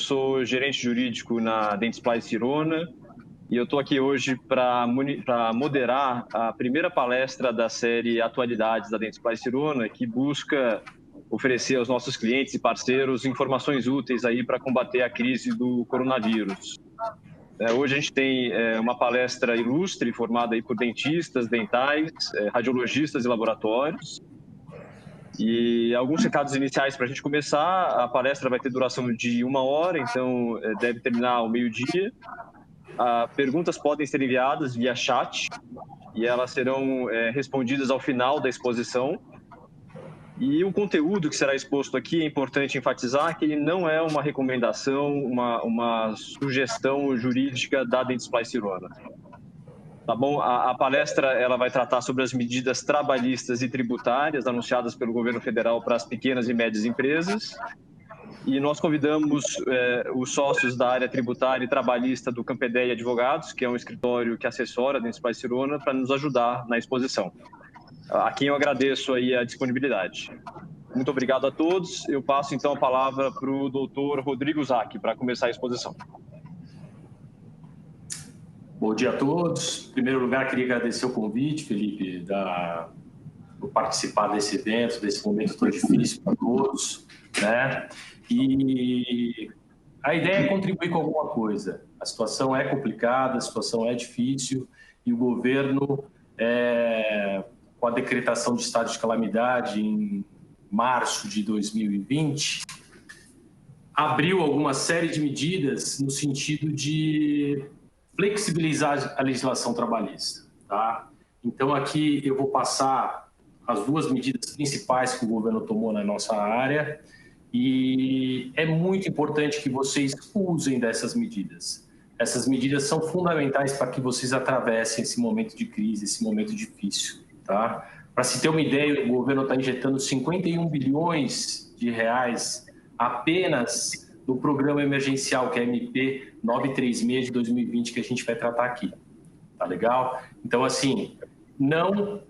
sou gerente jurídico na Dentsply Sirona e eu estou aqui hoje para moderar a primeira palestra da série Atualidades da Dentsply Sirona, que busca oferecer aos nossos clientes e parceiros informações úteis aí para combater a crise do coronavírus. Hoje a gente tem uma palestra ilustre formada aí por dentistas, dentais, radiologistas e laboratórios. E alguns recados iniciais para a gente começar. A palestra vai ter duração de 1 hora, então deve terminar ao meio-dia. Perguntas podem ser enviadas via chat e elas serão respondidas ao final da exposição. E o conteúdo que será exposto aqui, é importante enfatizar que ele não é uma recomendação, uma sugestão jurídica da Dentsply Sirona. Tá bom? A palestra ela vai tratar sobre as medidas trabalhistas e tributárias anunciadas pelo governo federal para as pequenas e médias empresas. E nós convidamos os sócios da área tributária e trabalhista do Campedeia Advogados, que é um escritório que assessora a Dentsply Sirona, para nos ajudar na exposição. A quem eu agradeço aí a disponibilidade. Muito obrigado a todos. Eu passo então a palavra para o doutor Rodrigo Zac para começar a exposição. Bom dia a todos. Em primeiro lugar, queria agradecer o convite, Felipe, por participar desse evento, desse momento tão difícil para todos, né? E a ideia é contribuir com alguma coisa. A situação é complicada, a situação é difícil e o governo, com a decretação de estado de calamidade em março de 2020, abriu alguma série de medidas no sentido de flexibilizar a legislação trabalhista, tá? Então, aqui eu vou passar as duas medidas principais que o governo tomou na nossa área e é muito importante que vocês usem dessas medidas. Essas medidas são fundamentais para que vocês atravessem esse momento de crise, esse momento difícil, tá? Para se ter uma ideia, o governo está injetando 51 bilhões de reais apenas no programa emergencial, que é a MP 936 de 2020, que a gente vai tratar aqui. Tá legal? Então, assim, não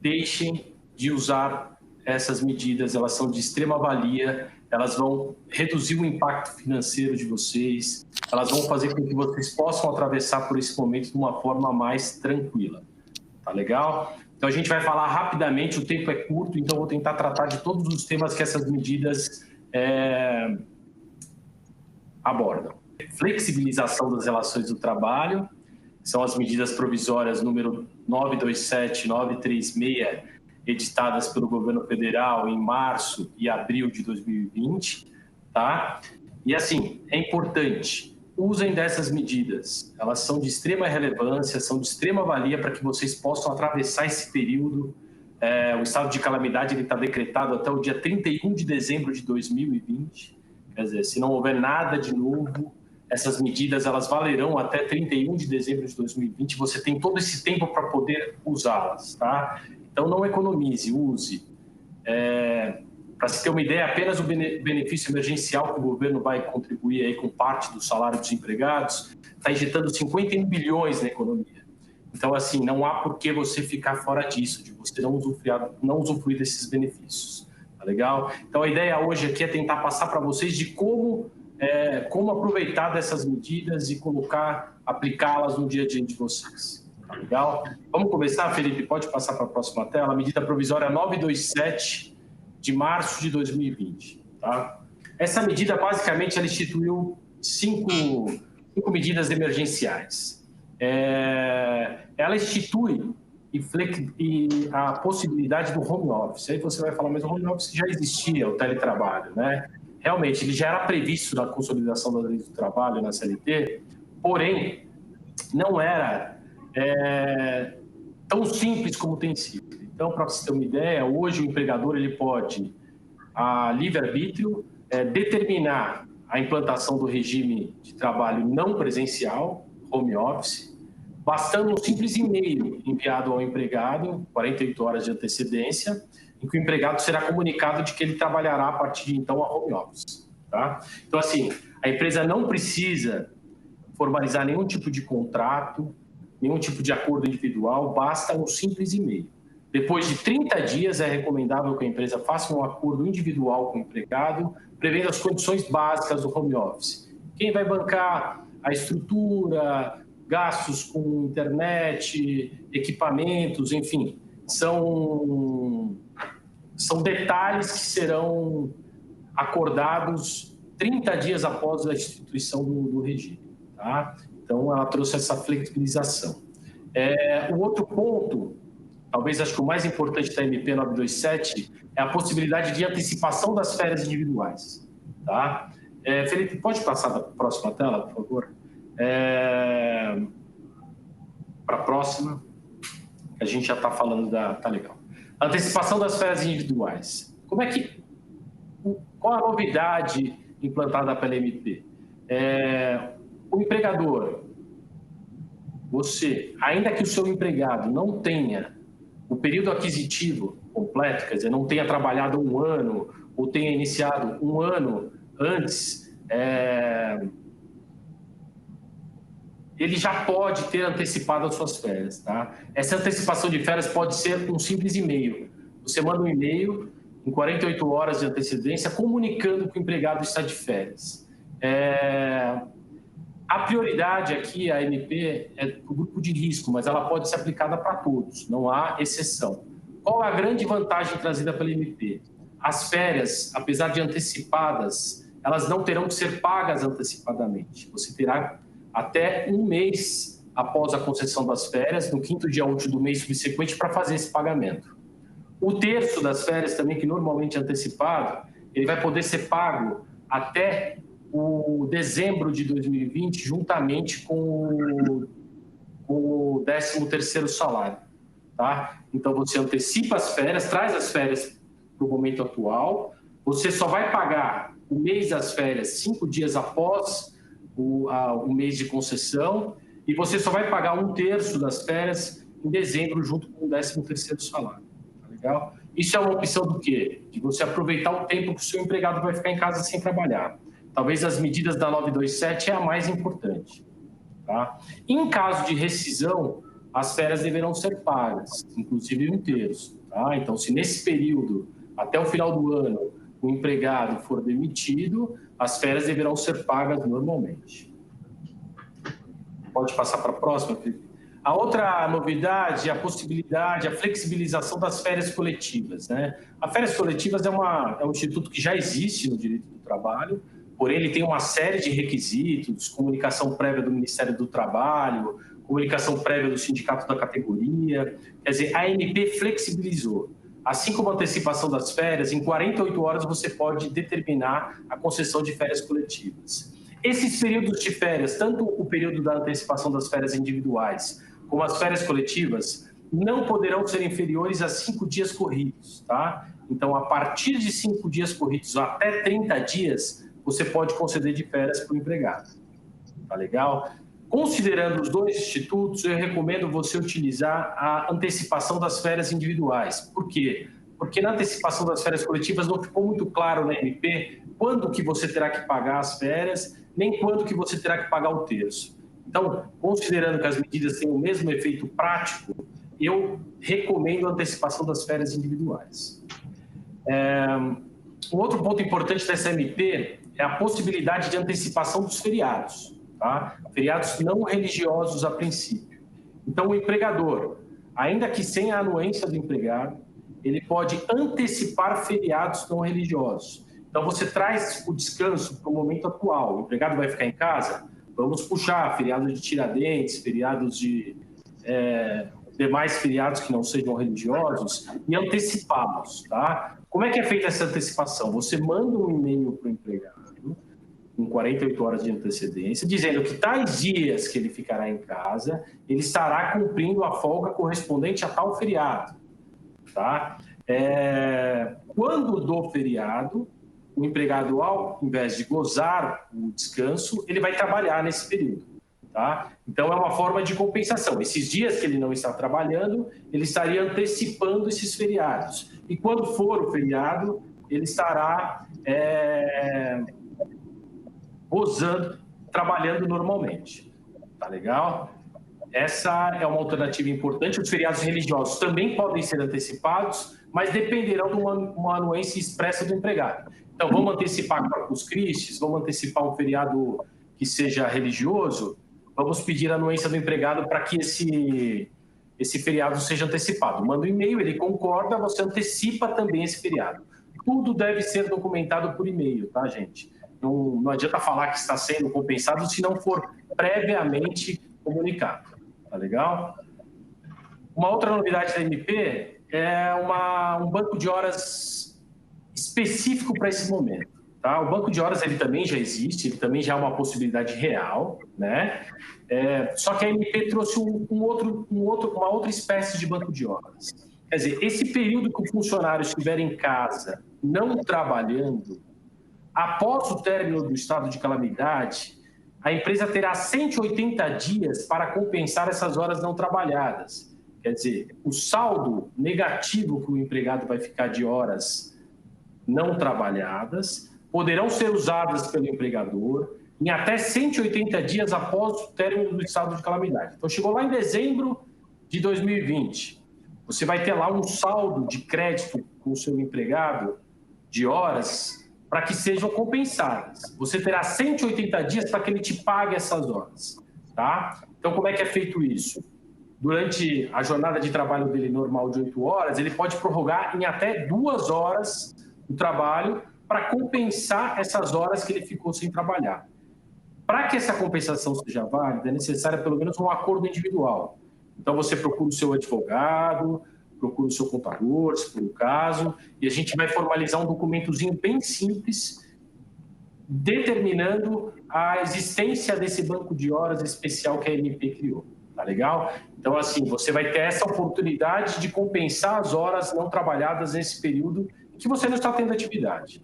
deixem de usar essas medidas, elas são de extrema valia, elas vão reduzir o impacto financeiro de vocês, elas vão fazer com que vocês possam atravessar por esse momento de uma forma mais tranquila. Tá legal? Então, a gente vai falar rapidamente, o tempo é curto, então vou tentar tratar de todos os temas que essas medidas abordam. Flexibilização das relações do trabalho, são as medidas provisórias número 927 e 936, editadas pelo governo federal em março e abril de 2020, tá? E assim, é importante, usem dessas medidas, elas são de extrema relevância, são de extrema valia para que vocês possam atravessar esse período. O estado de calamidade está decretado até o dia 31 de dezembro de 2020, quer dizer, se não houver nada de novo, essas medidas elas valerão até 31 de dezembro de 2020, você tem todo esse tempo para poder usá-las, tá? Então não economize, use. Para se ter uma ideia, apenas o benefício emergencial que o governo vai contribuir aí com parte do salário dos empregados está injetando 51 bilhões na economia. Então, assim, não há por que você ficar fora disso, de você não usufruir desses benefícios. Tá legal? Então, a ideia hoje aqui é tentar passar para vocês de como aproveitar dessas medidas e aplicá-las no dia a dia de vocês. Tá legal? Vamos começar, Felipe? Pode passar para a próxima tela. A medida provisória 927 de março de 2020. Tá? Essa medida, basicamente, ela instituiu cinco medidas emergenciais. Ela institui a possibilidade do home office. Aí você vai falar, mas o home office já existia, o teletrabalho, né? Realmente, ele já era previsto na consolidação da lei do trabalho, na CLT, porém, não era tão simples como tem sido. Então, para você ter uma ideia, hoje o empregador ele pode, a livre-arbítrio, determinar a implantação do regime de trabalho não presencial, home office, bastando um simples e-mail enviado ao empregado, 48 horas de antecedência, em que o empregado será comunicado de que ele trabalhará a partir de então a home office. Tá? Então, assim, a empresa não precisa formalizar nenhum tipo de contrato, nenhum tipo de acordo individual, basta um simples e-mail. Depois de 30 dias, é recomendável que a empresa faça um acordo individual com o empregado prevendo as condições básicas do home office. Quem vai bancar a estrutura, gastos com internet, equipamentos, enfim, são detalhes que serão acordados 30 dias após a instituição do regime. Tá? Então, ela trouxe essa flexibilização. O outro ponto, talvez acho que o mais importante da MP 927, é a possibilidade de antecipação das férias individuais. Tá? Felipe, pode passar para a próxima tela, por favor? Para a próxima, que a gente já está falando da... Tá legal. Antecipação das férias individuais. Qual a novidade implantada pela MP? O empregador, você, ainda que o seu empregado não tenha o período aquisitivo completo, quer dizer, não tenha trabalhado um ano ou tenha iniciado um ano antes, ele já pode ter antecipado as suas férias. Tá? Essa antecipação de férias pode ser um simples e-mail. Você manda um e-mail em 48 horas de antecedência comunicando que o empregado está de férias. A prioridade aqui, a MP, é para o grupo de risco, mas ela pode ser aplicada para todos, não há exceção. Qual a grande vantagem trazida pela MP? As férias, apesar de antecipadas, elas não terão que ser pagas antecipadamente. Você terá até um mês após a concessão das férias, no 5º dia útil do mês subsequente, para fazer esse pagamento. O terço das férias também, que normalmente é antecipado, ele vai poder ser pago até o dezembro de 2020, juntamente com o 13º salário. Tá? Então, você antecipa as férias, traz as férias para o momento atual, você só vai pagar o mês das férias 5 dias após o mês de concessão, e você só vai pagar um terço das férias em dezembro, junto com o 13º salário. Tá legal? Isso é uma opção do quê? De você aproveitar o tempo que o seu empregado vai ficar em casa sem trabalhar. Talvez as medidas da 927 é a mais importante. Tá? Em caso de rescisão, as férias deverão ser pagas, inclusive um terço. Tá? Então, se nesse período, até o final do ano, o empregado for demitido, as férias deverão ser pagas normalmente. Pode passar para a próxima, Felipe? A outra novidade é a possibilidade, a flexibilização das férias coletivas. Né? As férias coletivas é um instituto que já existe no direito do trabalho, porém ele tem uma série de requisitos, comunicação prévia do Ministério do Trabalho, comunicação prévia do sindicato da categoria. Quer dizer, a ANP flexibilizou. Assim como a antecipação das férias, em 48 horas você pode determinar a concessão de férias coletivas. Esses períodos de férias, tanto o período da antecipação das férias individuais como as férias coletivas, não poderão ser inferiores a 5 dias corridos. Tá? Então, a partir de 5 dias corridos até 30 dias, você pode conceder de férias para o empregado. Tá legal? Considerando os dois institutos, eu recomendo você utilizar a antecipação das férias individuais. Por quê? Porque na antecipação das férias coletivas não ficou muito claro na MP quando que você terá que pagar as férias, nem quando que você terá que pagar o terço. Então, considerando que as medidas têm o mesmo efeito prático, eu recomendo a antecipação das férias individuais. Um outro ponto importante dessa MP é a possibilidade de antecipação dos feriados. Tá? Feriados não religiosos a princípio. Então, o empregador, ainda que sem a anuência do empregado, ele pode antecipar feriados não religiosos. Então, você traz o descanso para o momento atual. O empregado vai ficar em casa, vamos puxar feriados de Tiradentes, feriados de demais feriados que não sejam religiosos e antecipá-los. Tá? Como é que é feita essa antecipação? Você manda um e-mail para o empregado, com 48 horas de antecedência, dizendo que tais dias que ele ficará em casa, ele estará cumprindo a folga correspondente a tal feriado. Tá? Quando do feriado, o empregado, ao invés de gozar o descanso, ele vai trabalhar nesse período. Tá? Então, é uma forma de compensação. Esses dias que ele não está trabalhando, ele estaria antecipando esses feriados. E quando for o feriado, ele estará gozando, trabalhando normalmente. Tá legal? Essa é uma alternativa importante. Os feriados religiosos também podem ser antecipados, mas dependerão de uma anuência expressa do empregado. Então, vamos antecipar Corpus Christi, vamos antecipar um feriado que seja religioso, vamos pedir a anuência do empregado para que esse feriado seja antecipado. Manda um e-mail, ele concorda, você antecipa também esse feriado. Tudo deve ser documentado por e-mail, tá, gente? Não adianta falar que está sendo compensado se não for previamente comunicado, tá legal? Uma outra novidade da MP é um banco de horas específico para esse momento. Tá? O banco de horas ele também já existe, ele também já é uma possibilidade real, né? Só que a MP trouxe uma outra espécie de banco de horas. Quer dizer, esse período que o funcionário estiver em casa não trabalhando, após o término do estado de calamidade, a empresa terá 180 dias para compensar essas horas não trabalhadas. Quer dizer, o saldo negativo que o empregado vai ficar de horas não trabalhadas poderão ser usadas pelo empregador em até 180 dias após o término do estado de calamidade. Então, chegou lá em dezembro de 2020, você vai ter lá um saldo de crédito com o seu empregado de horas para que sejam compensadas. Você terá 180 dias para que ele te pague essas horas, tá? Então, como é que é feito isso? Durante a jornada de trabalho dele normal de 8 horas, ele pode prorrogar em até 2 horas o trabalho para compensar essas horas que ele ficou sem trabalhar. Para que essa compensação seja válida, é necessário pelo menos um acordo individual. Então, você procura o seu advogado, procura o seu contador, se for o caso, e a gente vai formalizar um documentozinho bem simples, determinando a existência desse banco de horas especial que a MP criou. Tá legal? Então, assim, você vai ter essa oportunidade de compensar as horas não trabalhadas nesse período em que você não está tendo atividade.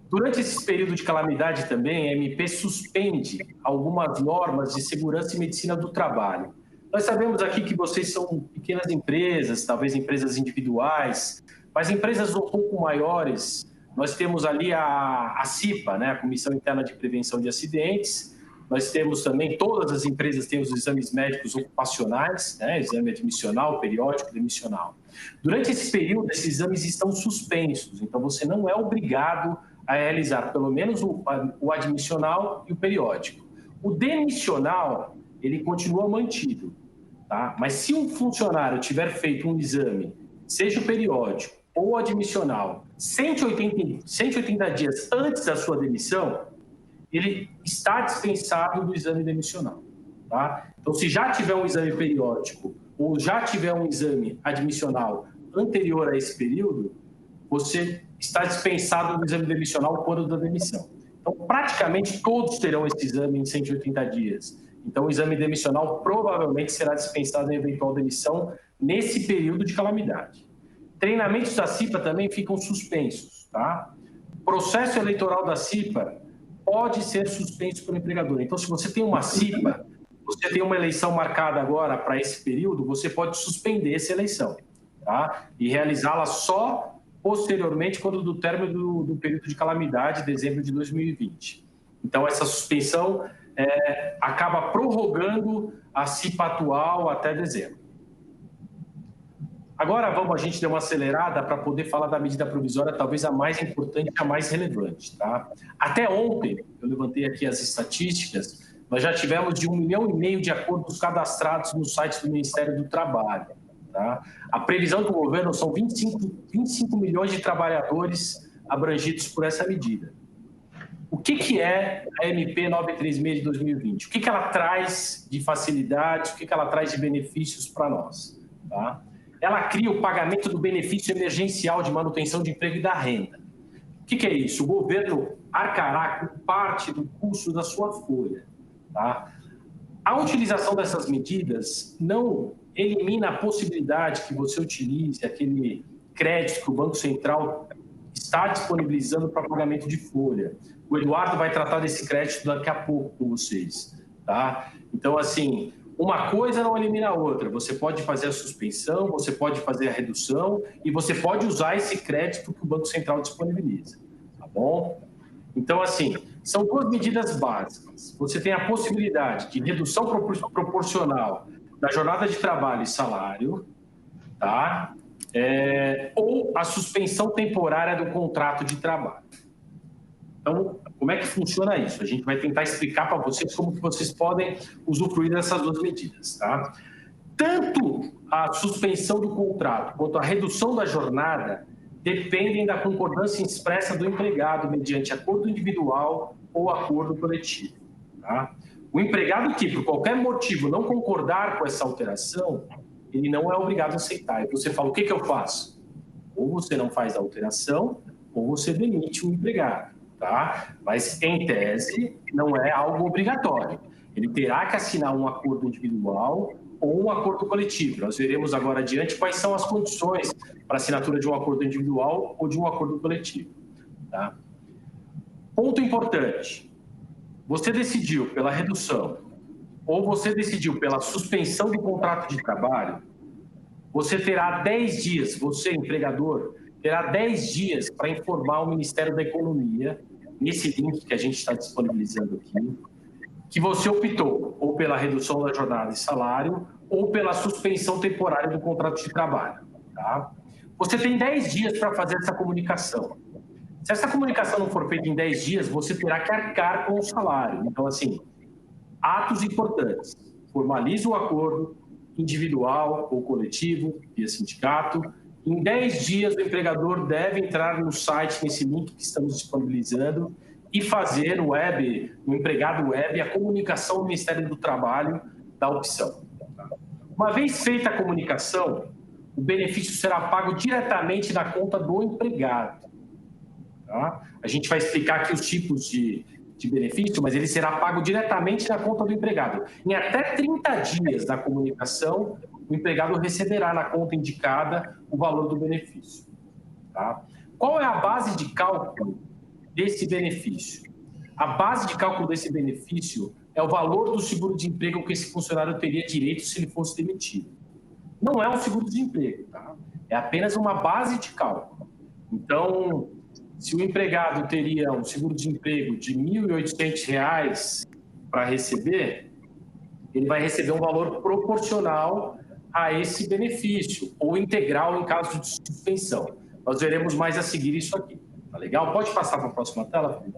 Durante esse período de calamidade também, a MP suspende algumas normas de segurança e medicina do trabalho. Nós sabemos aqui que vocês são pequenas empresas, talvez empresas individuais, mas empresas um pouco maiores. Nós temos ali a CIPA, né, a Comissão Interna de Prevenção de Acidentes. Nós temos também, todas as empresas têm os exames médicos ocupacionais, né, exame admissional, periódico, demissional. Durante esse período, esses exames estão suspensos, então você não é obrigado a realizar pelo menos o admissional e o periódico. O demissional, ele continua mantido, tá? Mas se um funcionário tiver feito um exame, seja o periódico ou o admissional, 180 dias antes da sua demissão, ele está dispensado do exame demissional, tá? Então, se já tiver um exame periódico ou já tiver um exame admissional anterior a esse período, você está dispensado do exame demissional quando da demissão. Então, praticamente todos terão esse exame em 180 dias. Então, o exame demissional provavelmente será dispensado em eventual demissão nesse período de calamidade. Treinamentos da CIPA também ficam suspensos, tá? O processo eleitoral da CIPA pode ser suspenso pelo empregador. Então, se você tem uma CIPA, você tem uma eleição marcada agora para esse período, você pode suspender essa eleição, tá? E realizá-la só posteriormente, quando do término do período de calamidade, dezembro de 2020. Então, essa suspensão acaba prorrogando a CIPA atual até dezembro. Agora, a gente dar uma acelerada para poder falar da medida provisória, talvez a mais importante e a mais relevante, tá? Até ontem, eu levantei aqui as estatísticas, nós já tivemos de 1,5 milhão de acordos cadastrados no site do Ministério do Trabalho. Tá? A previsão do governo são 25 milhões de trabalhadores abrangidos por essa medida. O que é a MP 936 de 2020? O que ela traz de facilidades, o que ela traz de benefícios para nós? Tá? Ela cria o pagamento do benefício emergencial de manutenção de emprego e da renda. O que é isso? O governo arcará com parte do custo da sua folha. Tá? A utilização dessas medidas não elimina a possibilidade que você utilize aquele crédito que o Banco Central está disponibilizando para pagamento de folha. O Eduardo vai tratar desse crédito daqui a pouco com vocês, tá? Então, assim, uma coisa não elimina a outra. Você pode fazer a suspensão, você pode fazer a redução e você pode usar esse crédito que o Banco Central disponibiliza, tá bom? Então, assim, são duas medidas básicas. Você tem a possibilidade de redução proporcional da jornada de trabalho e salário, tá? ou a suspensão temporária do contrato de trabalho. Então, como é que funciona isso? A gente vai tentar explicar para vocês como que vocês podem usufruir dessas duas medidas, tá? Tanto a suspensão do contrato quanto a redução da jornada dependem da concordância expressa do empregado mediante acordo individual ou acordo coletivo, tá? O empregado que, por qualquer motivo, não concordar com essa alteração, ele não é obrigado a aceitar. E você fala, o que eu faço? Ou você não faz a alteração, ou você demite o empregado. Tá? Mas, em tese, não é algo obrigatório. Ele terá que assinar um acordo individual ou um acordo coletivo. Nós veremos agora adiante quais são as condições para assinatura de um acordo individual ou de um acordo coletivo. Tá? Ponto importante. Você decidiu pela redução ou você decidiu pela suspensão do contrato de trabalho, você terá 10 dias, você, empregador, terá 10 dias para informar o Ministério da Economia, nesse link que a gente está disponibilizando aqui, que você optou ou pela redução da jornada e salário ou pela suspensão temporária do contrato de trabalho. Tá? Você tem 10 dias para fazer essa comunicação. Se essa comunicação não for feita em 10 dias, você terá que arcar com o salário. Então, assim, atos importantes. Formalize o acordo individual ou coletivo, via sindicato. Em 10 dias, o empregador deve entrar no site, nesse link que estamos disponibilizando, e fazer no empregado web, a comunicação do Ministério do Trabalho da opção. Uma vez feita a comunicação, o benefício será pago diretamente na conta do empregado. Tá? A gente vai explicar aqui os tipos de benefício, mas ele será pago diretamente na conta do empregado. Em até 30 dias da comunicação, o empregado receberá na conta indicada o valor do benefício. Tá? Qual é a base de cálculo desse benefício? A base de cálculo desse benefício é o valor do seguro-desemprego que esse funcionário teria direito se ele fosse demitido. Não é um seguro-desemprego, tá? É apenas uma base de cálculo. Então, se o empregado teria um seguro-desemprego de R$ 1.800 para receber, ele vai receber um valor proporcional a esse benefício, ou integral em caso de suspensão. Nós veremos mais a seguir isso aqui. Tá legal? Pode passar para a próxima tela, Felipe?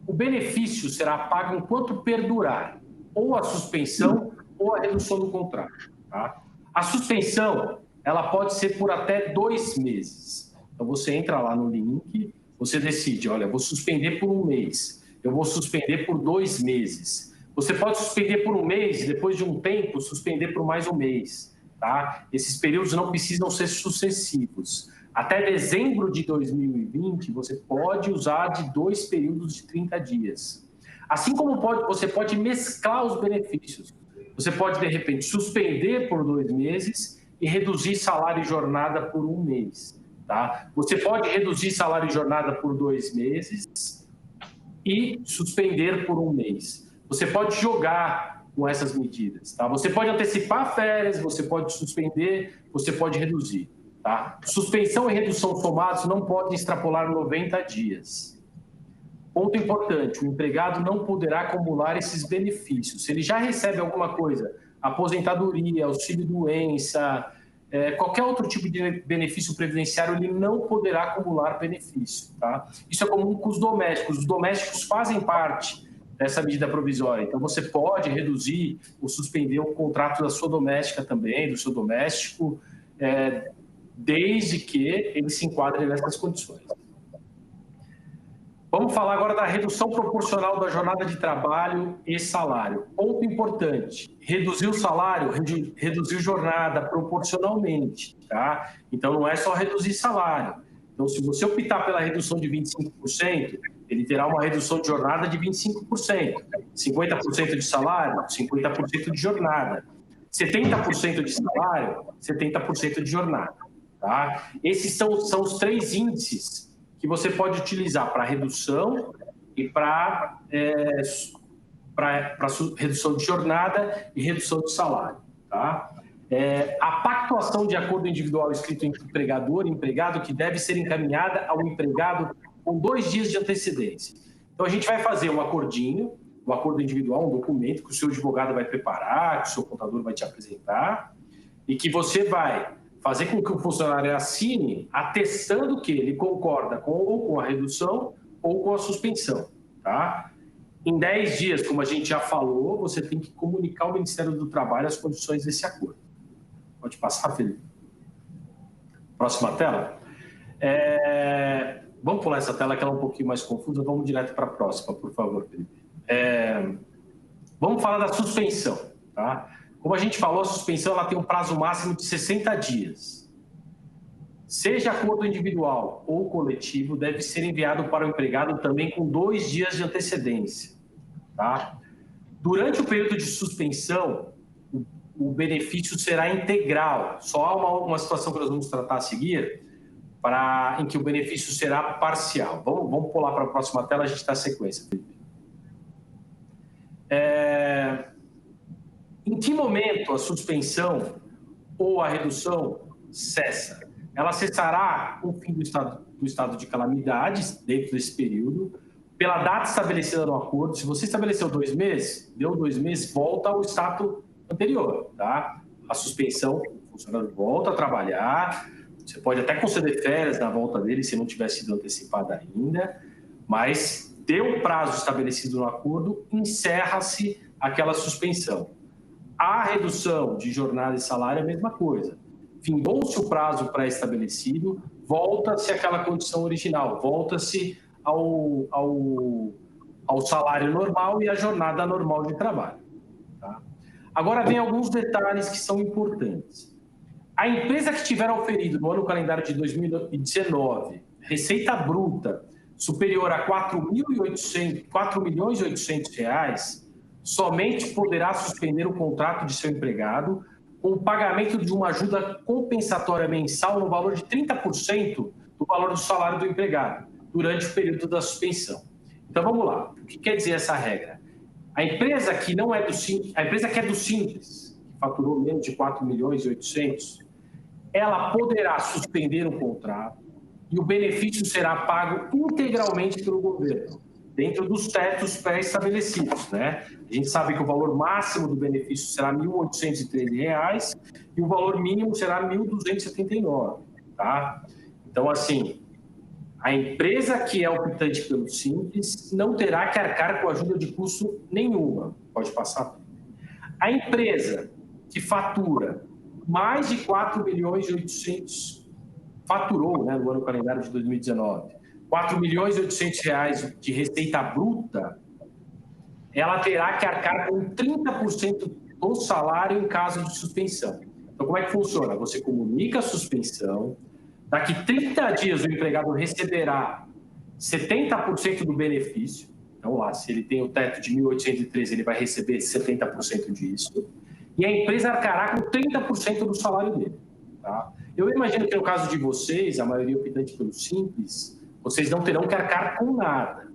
O benefício será pago enquanto perdurar ou a suspensão ou a redução do contrato. Tá? A suspensão, ela pode ser por até 2 meses. Então, você entra lá no link, você decide, olha, vou suspender por 1 mês, eu vou suspender por 2 meses. Você pode suspender por 1 mês e, depois de um tempo, suspender por mais 1 mês. Tá? Esses períodos não precisam ser sucessivos. Até dezembro de 2020, você pode usar de 2 períodos de 30 dias. Assim como você pode mesclar os benefícios. Você pode, de repente, suspender por 2 meses e reduzir salário e jornada por 1 mês. Tá? Você pode reduzir salário e jornada por 2 meses e suspender por 1 mês. Você pode jogar com essas medidas. Tá? Você pode antecipar férias, você pode suspender, você pode reduzir. Tá? Suspensão e redução somados não podem extrapolar 90 dias. Ponto importante, o empregado não poderá acumular esses benefícios. Se ele já recebe alguma coisa, aposentadoria, auxílio-doença, qualquer outro tipo de benefício previdenciário, ele não poderá acumular benefício. Tá? Isso é comum com os domésticos. Os domésticos fazem parte dessa medida provisória. Então, você pode reduzir ou suspender o contrato da sua doméstica também, do seu doméstico, desde que ele se enquadre nessas condições. Vamos falar agora da redução proporcional da jornada de trabalho e salário. Ponto importante, reduzir o salário, reduzir jornada proporcionalmente. Tá? Então, não é só reduzir salário. Então, se você optar pela redução de 25%, ele terá uma redução de jornada de 25%. 50% de salário, 50% de jornada. 70% de salário, 70% de jornada. Tá? Esses são os 3 índices que você pode utilizar para redução e para redução de jornada e redução de salário. Tá? A pactuação de acordo individual escrito entre empregador e empregado que deve ser encaminhada ao empregado com 2 dias de antecedência. Então, a gente vai fazer um acordinho, um acordo individual, um documento que o seu advogado vai preparar, que o seu contador vai te apresentar, e que você vai fazer com que o funcionário assine atestando que ele concorda ou com a redução ou com a suspensão, tá? Em 10 dias, como a gente já falou, você tem que comunicar ao Ministério do Trabalho as condições desse acordo. Pode passar, Felipe. Próxima tela. Vamos pular essa tela que ela é um pouquinho mais confusa. Vamos direto para a próxima, por favor, Felipe. Vamos falar da suspensão, tá? Como a gente falou, a suspensão ela tem um prazo máximo de 60 dias. Seja acordo individual ou coletivo, deve ser enviado para o empregado também com 2 dias de antecedência, tá? Durante o período de suspensão, o benefício será integral. Só há uma situação que nós vamos tratar a seguir, em que o benefício será parcial. Vamos pular para a próxima tela, a gente dá sequência, Felipe. Em que momento a suspensão ou a redução cessa? Ela cessará com o fim do estado de calamidades, dentro desse período, pela data estabelecida no acordo. Se você estabeleceu 2 meses, deu 2 meses, volta ao estado anterior, tá? A suspensão, o funcionário volta a trabalhar, você pode até conceder férias na volta dele, se não tiver sido antecipada ainda, mas deu o prazo estabelecido no acordo, encerra-se aquela suspensão. A redução de jornada e salário é a mesma coisa. Findou-se o prazo pré-estabelecido, volta-se àquela condição original, volta-se ao salário normal e à jornada normal de trabalho. Tá? Agora vem alguns detalhes que são importantes. A empresa que tiver oferido no ano calendário de 2019 receita bruta superior a R$4.800.000, somente poderá suspender o contrato de seu empregado com o pagamento de uma ajuda compensatória mensal no valor de 30% do valor do salário do empregado durante o período da suspensão. Então, vamos lá. O que quer dizer essa regra? A empresa que não é do Simples, a empresa que é do Simples, que faturou menos de R$4.800.000, ela poderá suspender o contrato e o benefício será pago integralmente pelo governo, dentro dos tetos pré-estabelecidos, né? A gente sabe que o valor máximo do benefício será R$ 1.813 e o valor mínimo será R$ 1.279, tá? Então, assim, a empresa que é optante pelo Simples não terá que arcar com ajuda de custo nenhuma. Pode passar. A empresa que fatura mais de 4.800.000, faturou, né, no ano calendário de 2019, R$4.800.000 de receita bruta, ela terá que arcar com 30% do salário em caso de suspensão. Então, como é que funciona? Você comunica a suspensão, daqui 30 dias o empregado receberá 70% do benefício. Então, lá, se ele tem o teto de 1.813, ele vai receber 70% disso. E a empresa arcará com 30% do salário dele. Tá? Eu imagino que no caso de vocês, a maioria optante pelo Simples, vocês não terão que arcar com nada.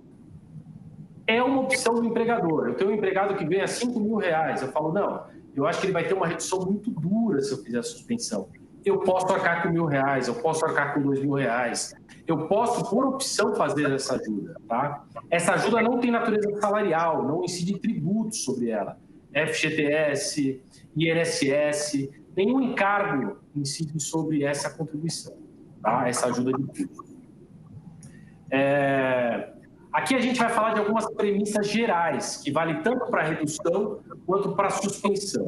É uma opção do empregador. Eu tenho um empregado que ganha R$5.000. Eu falo, não, eu acho que ele vai ter uma redução muito dura se eu fizer a suspensão. Eu posso arcar com R$1.000, eu posso arcar com R$2.000. Eu posso, por opção, fazer essa ajuda. Tá? Essa ajuda não tem natureza salarial, não incide tributos sobre ela. FGTS, INSS, nenhum encargo incide sobre essa contribuição, tá? Essa ajuda de custo. Aqui a gente vai falar de algumas premissas gerais, que valem tanto para a redução quanto para a suspensão.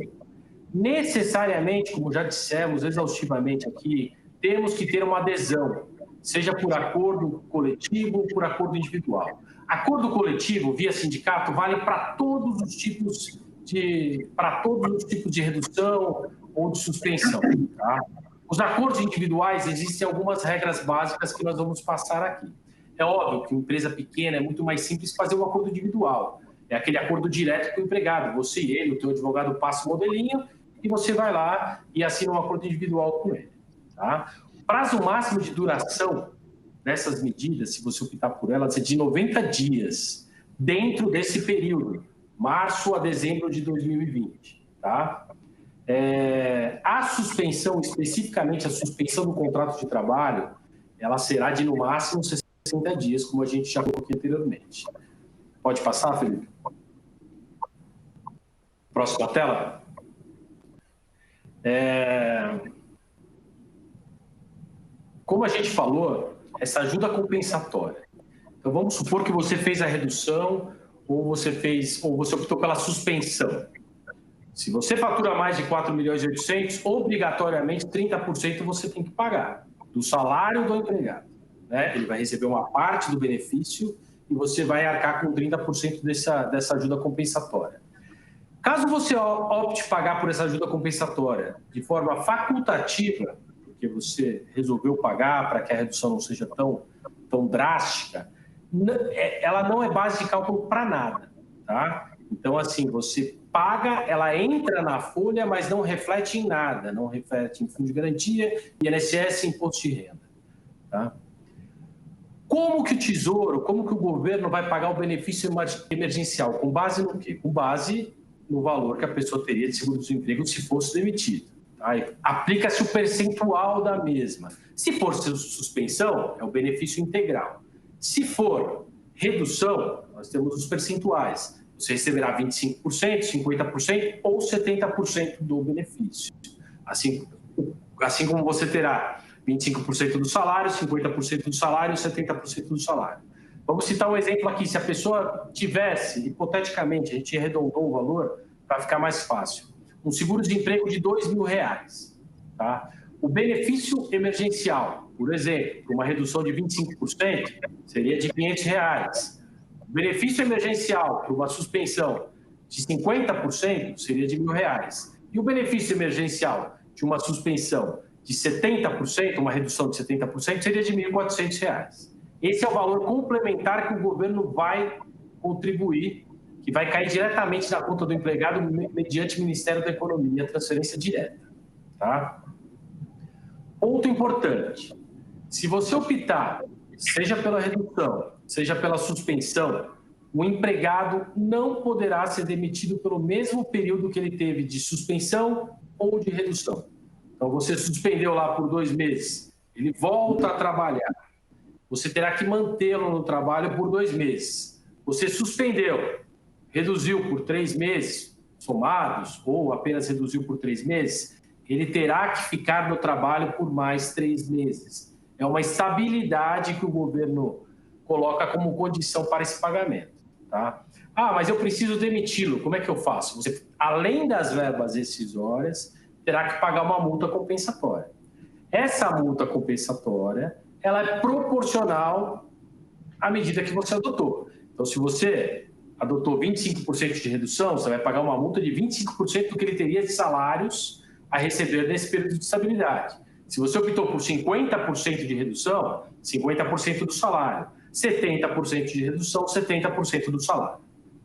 Necessariamente, como já dissemos exaustivamente aqui, temos que ter uma adesão, seja por acordo coletivo ou por acordo individual. Acordo coletivo, via sindicato, vale para todos os tipos de redução ou de suspensão. Tá? Os acordos individuais, existem algumas regras básicas que nós vamos passar aqui. É óbvio que uma empresa pequena é muito mais simples fazer um acordo individual. É aquele acordo direto com o empregado. Você e ele, o teu advogado passa o modelinho e você vai lá e assina um acordo individual com ele. Tá? O prazo máximo de duração dessas medidas, se você optar por elas, é de 90 dias, dentro desse período, março a dezembro de 2020. Tá? A suspensão, especificamente a suspensão do contrato de trabalho, ela será de no máximo 60 dias, como a gente já colocou aqui anteriormente. Pode passar, Felipe? Próxima tela. Como a gente falou, essa ajuda compensatória. Então, vamos supor que você fez a redução ou você optou pela suspensão. Se você fatura mais de 4 milhões e 800, obrigatoriamente 30% você tem que pagar do salário do empregado, né? Ele vai receber uma parte do benefício e você vai arcar com 30% dessa ajuda compensatória. Caso você opte pagar por essa ajuda compensatória de forma facultativa, porque você resolveu pagar para que a redução não seja tão drástica, ela não é base de cálculo para nada, tá? Então, assim, você paga, ela entra na folha, mas não reflete em nada, não reflete em fundo de garantia, INSS, imposto de renda, tá? Como que o governo vai pagar o benefício emergencial? Com base no quê? Com base no valor que a pessoa teria de seguro-desemprego se fosse demitido. Tá? Aplica-se o percentual da mesma. Se for suspensão, é o benefício integral. Se for redução, nós temos os percentuais. Você receberá 25%, 50% ou 70% do benefício. Assim como você terá 25% do salário, 50% do salário e 70% do salário. Vamos citar um exemplo aqui. Se a pessoa tivesse, hipoteticamente, a gente arredondou o valor para ficar mais fácil, um seguro-desemprego de R$2.000. Tá? O benefício emergencial, por exemplo, uma redução de 25%, seria de R$500. O benefício emergencial para uma suspensão de 50% seria de R$1.000. E o benefício emergencial de uma suspensão de 70%, uma redução de 70%, seria de R$1.400. Esse é o valor complementar que o governo vai contribuir, que vai cair diretamente na conta do empregado mediante o Ministério da Economia, transferência direta. Tá? Ponto importante. Se você optar, seja pela redução, seja pela suspensão, o empregado não poderá ser demitido pelo mesmo período que ele teve de suspensão ou de redução. Então, você suspendeu lá por 2 meses, ele volta a trabalhar. Você terá que mantê-lo no trabalho por 2 meses. Você suspendeu, reduziu por 3 meses, somados, ou apenas reduziu por 3 meses, ele terá que ficar no trabalho por mais 3 meses. É uma estabilidade que o governo coloca como condição para esse pagamento. Tá? Ah, mas eu preciso demiti-lo, como é que eu faço? Você, além das verbas rescisórias, terá que pagar uma multa compensatória. Essa multa compensatória, ela é proporcional à medida que você adotou. Então, se você adotou 25% de redução, você vai pagar uma multa de 25% do que ele teria de salários a receber nesse período de estabilidade. Se você optou por 50% de redução, 50% do salário. 70% de redução, 70% do salário.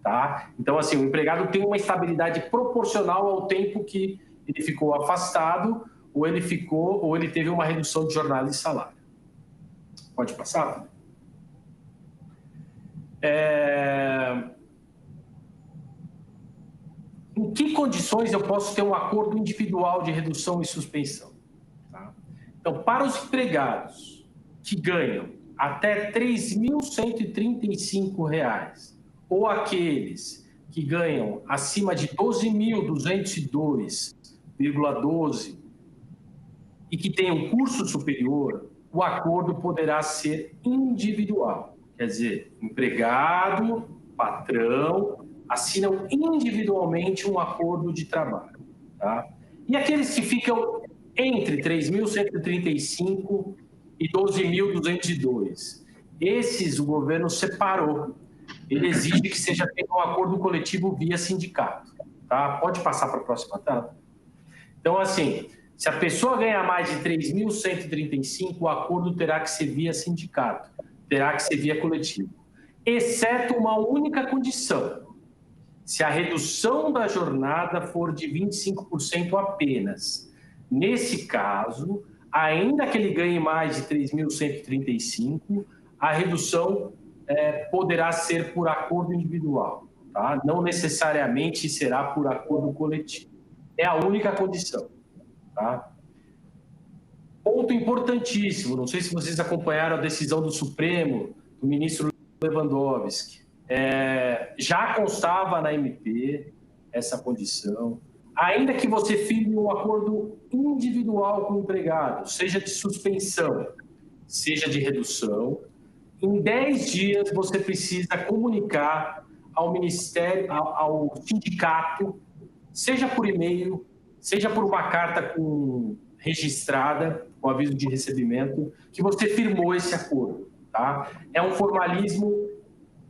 Tá? Então, assim, o empregado tem uma estabilidade proporcional ao tempo que ele ficou afastado ou ele teve uma redução de jornada e salário. Pode passar? Em que condições eu posso ter um acordo individual de redução e suspensão? Tá? Então, para os empregados que ganham até R$ 3.135, ou aqueles que ganham acima de 12.202,12 e que têm um curso superior, o acordo poderá ser individual. Quer dizer, empregado, patrão, assinam individualmente um acordo de trabalho. Tá? E aqueles que ficam entre 3.135 e 12.202, esses o governo separou. Ele exige que seja feito um acordo coletivo via sindicato. Tá? Pode passar para a próxima tela? Então, assim, se a pessoa ganhar mais de 3.135, o acordo terá que ser via sindicato, terá que ser via coletivo, exceto uma única condição: se a redução da jornada for de 25% apenas. Nesse caso, ainda que ele ganhe mais de 3.135, a redução poderá ser por acordo individual, tá? Não necessariamente será por acordo coletivo. É a única condição. Tá? Ponto importantíssimo, não sei se vocês acompanharam a decisão do Supremo, do ministro Lewandowski. Já constava na MP essa condição. ainda que você firme um acordo individual com o empregado, seja de suspensão, seja de redução, em 10 dias você precisa comunicar ao Ministério, ao sindicato, seja por e-mail, seja por uma carta registrada, com aviso de recebimento, que você firmou esse acordo. Tá? É um formalismo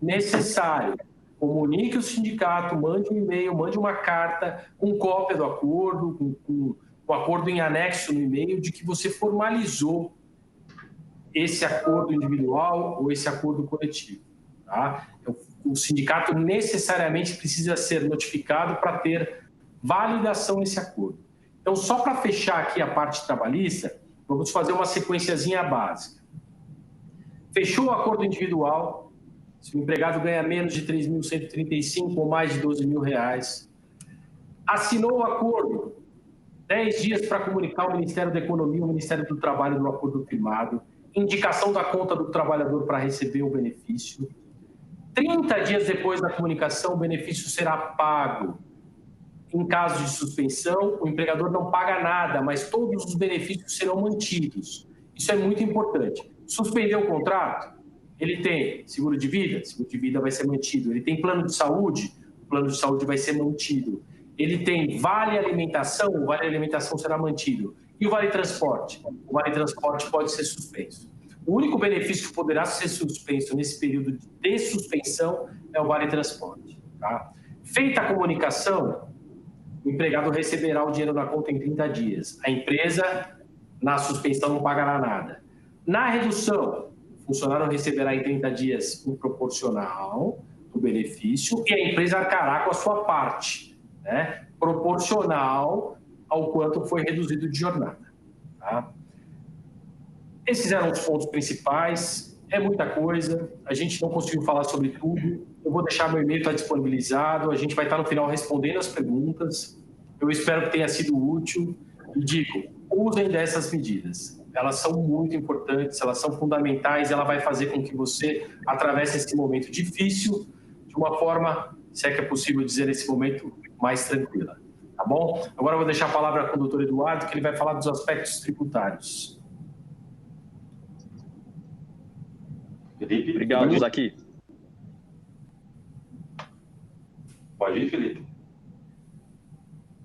necessário. Comunique o sindicato, mande um e-mail, mande uma carta com cópia do acordo, com o acordo em anexo no e-mail, de que você formalizou esse acordo individual ou esse acordo coletivo. Tá? O sindicato necessariamente precisa ser notificado para ter validação desse acordo. Então, só para fechar aqui a parte trabalhista, vamos fazer uma sequenciazinha básica. Fechou o acordo individual, se o empregado ganha menos de 3.135 ou mais de 12 mil reais, assinou o acordo, 10 dias para comunicar ao Ministério da Economia, ao Ministério do Trabalho do acordo firmado, indicação da conta do trabalhador para receber o benefício. 30 dias depois da comunicação, o benefício será pago. Em caso de suspensão, o empregador não paga nada, mas todos os benefícios serão mantidos. Isso é muito importante. Suspendeu o contrato? Ele tem seguro de vida vai ser mantido. Ele tem plano de saúde? O plano de saúde vai ser mantido. Ele tem vale alimentação? O vale alimentação será mantido. E o vale transporte? O vale transporte pode ser suspenso. O único benefício que poderá ser suspenso nesse período de suspensão é o vale transporte. Tá? Feita a comunicação, o empregado receberá o dinheiro na conta em 30 dias. A empresa, na suspensão, não pagará nada. Na redução, o funcionário receberá em 30 dias um proporcional do benefício e a empresa arcará com a sua parte, né? Proporcional ao quanto foi reduzido de jornada. Tá? Esses eram os pontos principais. É muita coisa, a gente não conseguiu falar sobre tudo. Eu vou deixar meu e-mail, está disponibilizado, a gente vai estar no final respondendo as perguntas. Eu espero que tenha sido útil e digo, usem dessas medidas. Elas são muito importantes, elas são fundamentais, ela vai fazer com que você atravesse esse momento difícil de uma forma, se é que é possível dizer, esse momento mais tranquila. Tá bom? Agora eu vou deixar a palavra com o doutor Eduardo, que ele vai falar dos aspectos tributários. Felipe? Obrigado, Zaki. Pode ir, Felipe.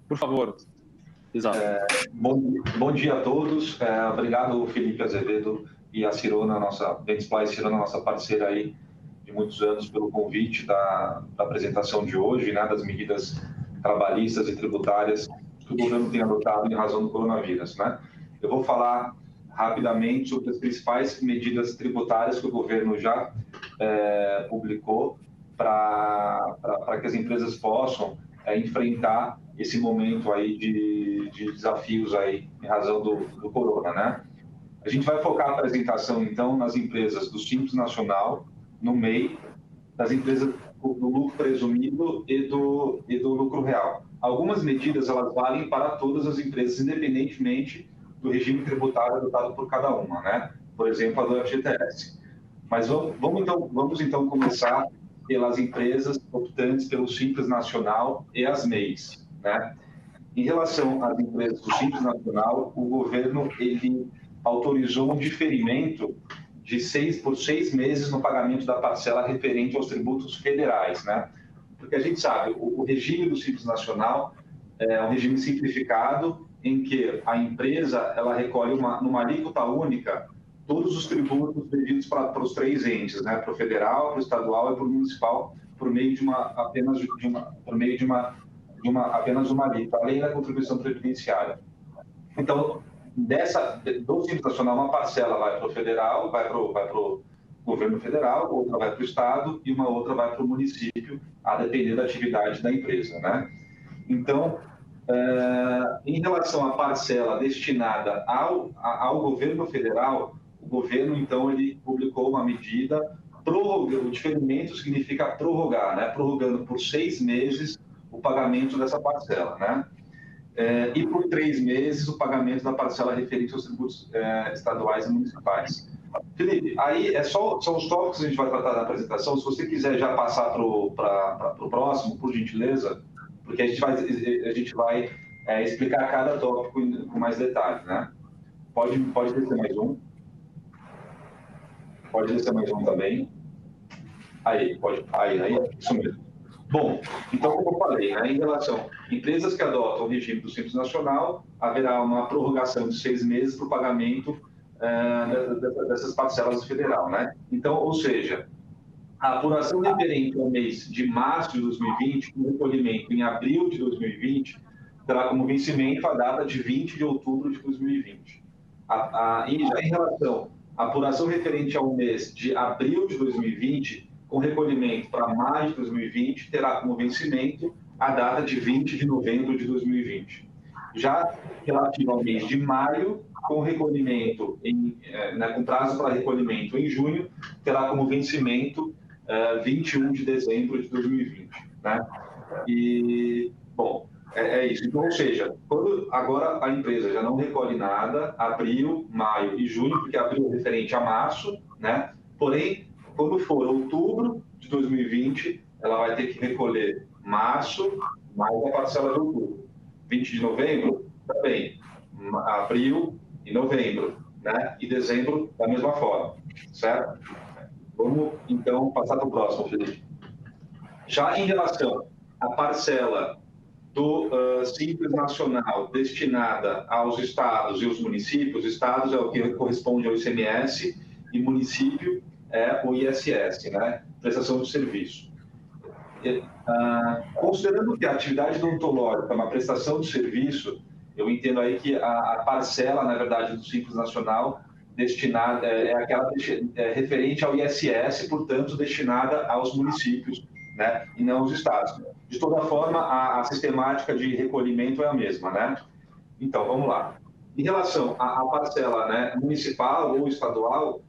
Por favor. Exato. Bom dia a todos. Obrigado, Felipe Azevedo e a Cirona, nossa Dentsply Cirona, nossa parceira aí de muitos anos, pelo convite da apresentação de hoje, né, das medidas trabalhistas e tributárias que o governo tem adotado em razão do coronavírus, né? Eu vou falar rapidamente sobre as principais medidas tributárias que o governo já publicou para que as empresas possam enfrentar esse momento aí de desafios aí em razão do corona, né? A gente vai focar a apresentação, então, nas empresas do Simples Nacional, no MEI, das empresas do lucro presumido e do lucro real. Algumas medidas, elas valem para todas as empresas, independentemente do regime tributário adotado por cada uma, né? Por exemplo, a do FGTS. Mas vamos então começar pelas empresas optantes pelo Simples Nacional e as MEIs, né? Em relação às empresas do Simples Nacional, o governo ele autorizou um diferimento por 6 meses no pagamento da parcela referente aos tributos federais, né? Porque a gente sabe, o regime do Simples Nacional é um regime simplificado em que a empresa ela recolhe numa alíquota única todos os tributos devidos para os 3 entes, né? Para o federal, para o estadual e para o municipal, por meio de apenas uma alíquota, além da contribuição previdenciária. Então, do Simples Nacional, uma parcela vai para o federal, vai para o governo federal, outra vai para o estado e uma outra vai para o município, a depender da atividade da empresa, né? Então, em relação à parcela destinada ao governo federal, o governo, então, ele publicou uma medida, o diferimento significa prorrogar, né? Prorrogando por 6 meses o pagamento dessa parcela, né? E por 3 meses o pagamento da parcela referente aos tributos estaduais e municipais. Felipe, aí são os tópicos que a gente vai tratar na apresentação. Se você quiser já passar para o próximo, por gentileza, porque a gente vai explicar cada tópico com mais detalhes, né? Pode descer mais um. Pode descer mais um também. Aí, isso mesmo. Bom, então, como eu falei, né, em relação a empresas que adotam o regime do Simples Nacional, haverá uma prorrogação de 6 meses para o pagamento dessas parcelas do federal, né? Então, ou seja, a apuração referente ao mês de março de 2020, com recolhimento em abril de 2020, terá como vencimento a data de 20 de outubro de 2020. E já em relação à apuração referente ao mês de abril de 2020, com recolhimento para maio de 2020, terá como vencimento a data de 20 de novembro de 2020. Já relativo ao mês de maio, com recolhimento, com prazo para recolhimento em junho, terá como vencimento 21 de dezembro de 2020. Né? E, bom, é isso. Então, ou seja, quando agora a empresa já não recolhe nada, abril, maio e junho, porque abril é referente a março, né? Porém, quando for outubro de 2020, ela vai ter que recolher março, mais a parcela de outubro. 20 de novembro, também. Abril e novembro, né? E dezembro, da mesma forma, certo? Vamos, então, passar para o próximo, Felipe. Já em relação à parcela do Simples Nacional destinada aos estados e os municípios, estados é o que corresponde ao ICMS e município é o ISS, né? Prestação de serviço. Considerando que a atividade odontológica é uma prestação de serviço, eu entendo aí que a parcela, na verdade, do Simples Nacional destinada é aquela referente ao ISS, portanto, destinada aos municípios, né? E não aos estados. De toda forma, a sistemática de recolhimento é a mesma, né? Então, vamos lá. Em relação à parcela, né, municipal ou estadual,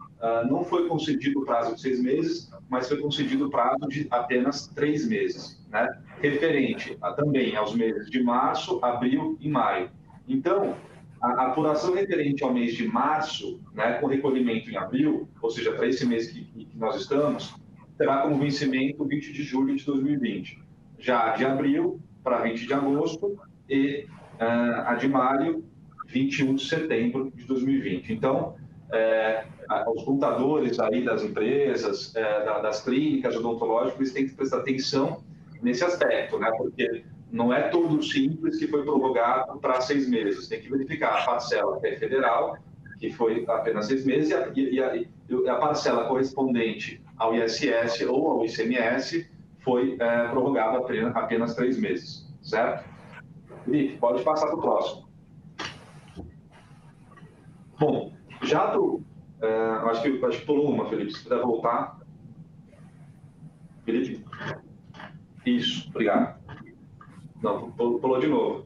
não foi concedido o prazo de 6 meses, mas foi concedido o prazo de apenas 3 meses, né? Referente também aos meses de março, abril e maio. Então, a apuração referente ao mês de março, né, com recolhimento em abril, ou seja, para esse mês que nós estamos, terá como vencimento 20 de julho de 2020. Já a de abril para 20 de agosto e a de maio, 21 de setembro de 2020. Então, os contadores aí das empresas, das clínicas odontológicas, eles têm que prestar atenção nesse aspecto, né? Porque não é todo simples que foi prorrogado para 6 meses. Tem que verificar a parcela que é federal, que foi apenas 6 meses, e a parcela correspondente ao ISS ou ao ICMS foi prorrogada apenas 3 meses, certo? Felipe, pode passar para o próximo. Bom, já acho que pulou uma, Felipe, se puder voltar. Felipe? Isso, obrigado. Não, pulou de novo.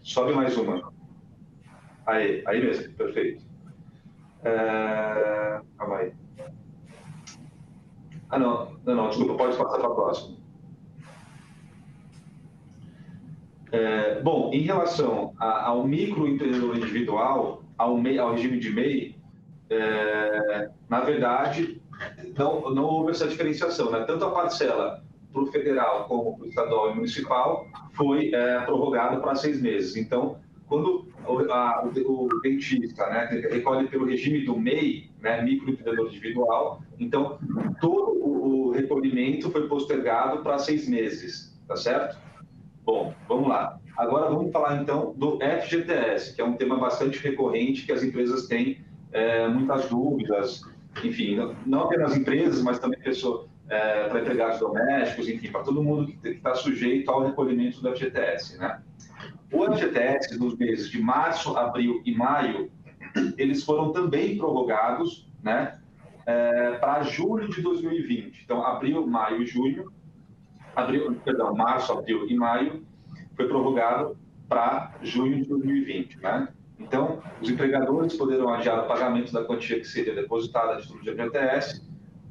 Sobe mais uma. Aí mesmo, perfeito. Calma aí. Não, desculpa, pode passar para a próxima. Bom, em relação ao microempreendedor individual, ao regime de MEI, na verdade, não houve essa diferenciação, né? Tanto a parcela para o federal como para o estadual e municipal foi prorrogada para 6 meses. Então, quando o dentista, né, recolhe pelo regime do MEI, né, microempreendedor individual, então todo o recolhimento foi postergado para 6 meses, tá certo? Bom, vamos lá. Agora vamos falar então do FGTS, que é um tema bastante recorrente que as empresas têm muitas dúvidas, enfim, não apenas empresas, mas também pessoas para empregados domésticos, enfim, para todo mundo que está sujeito ao recolhimento do FGTS, né? O FGTS, nos meses de março, abril e maio, eles foram também prorrogados, né, para julho de 2020. Então, abril, maio e junho, março, abril e maio, foi prorrogado para junho de 2020, né? Então, os empregadores poderão adiar o pagamento da quantia que seria depositada a título de FGTS,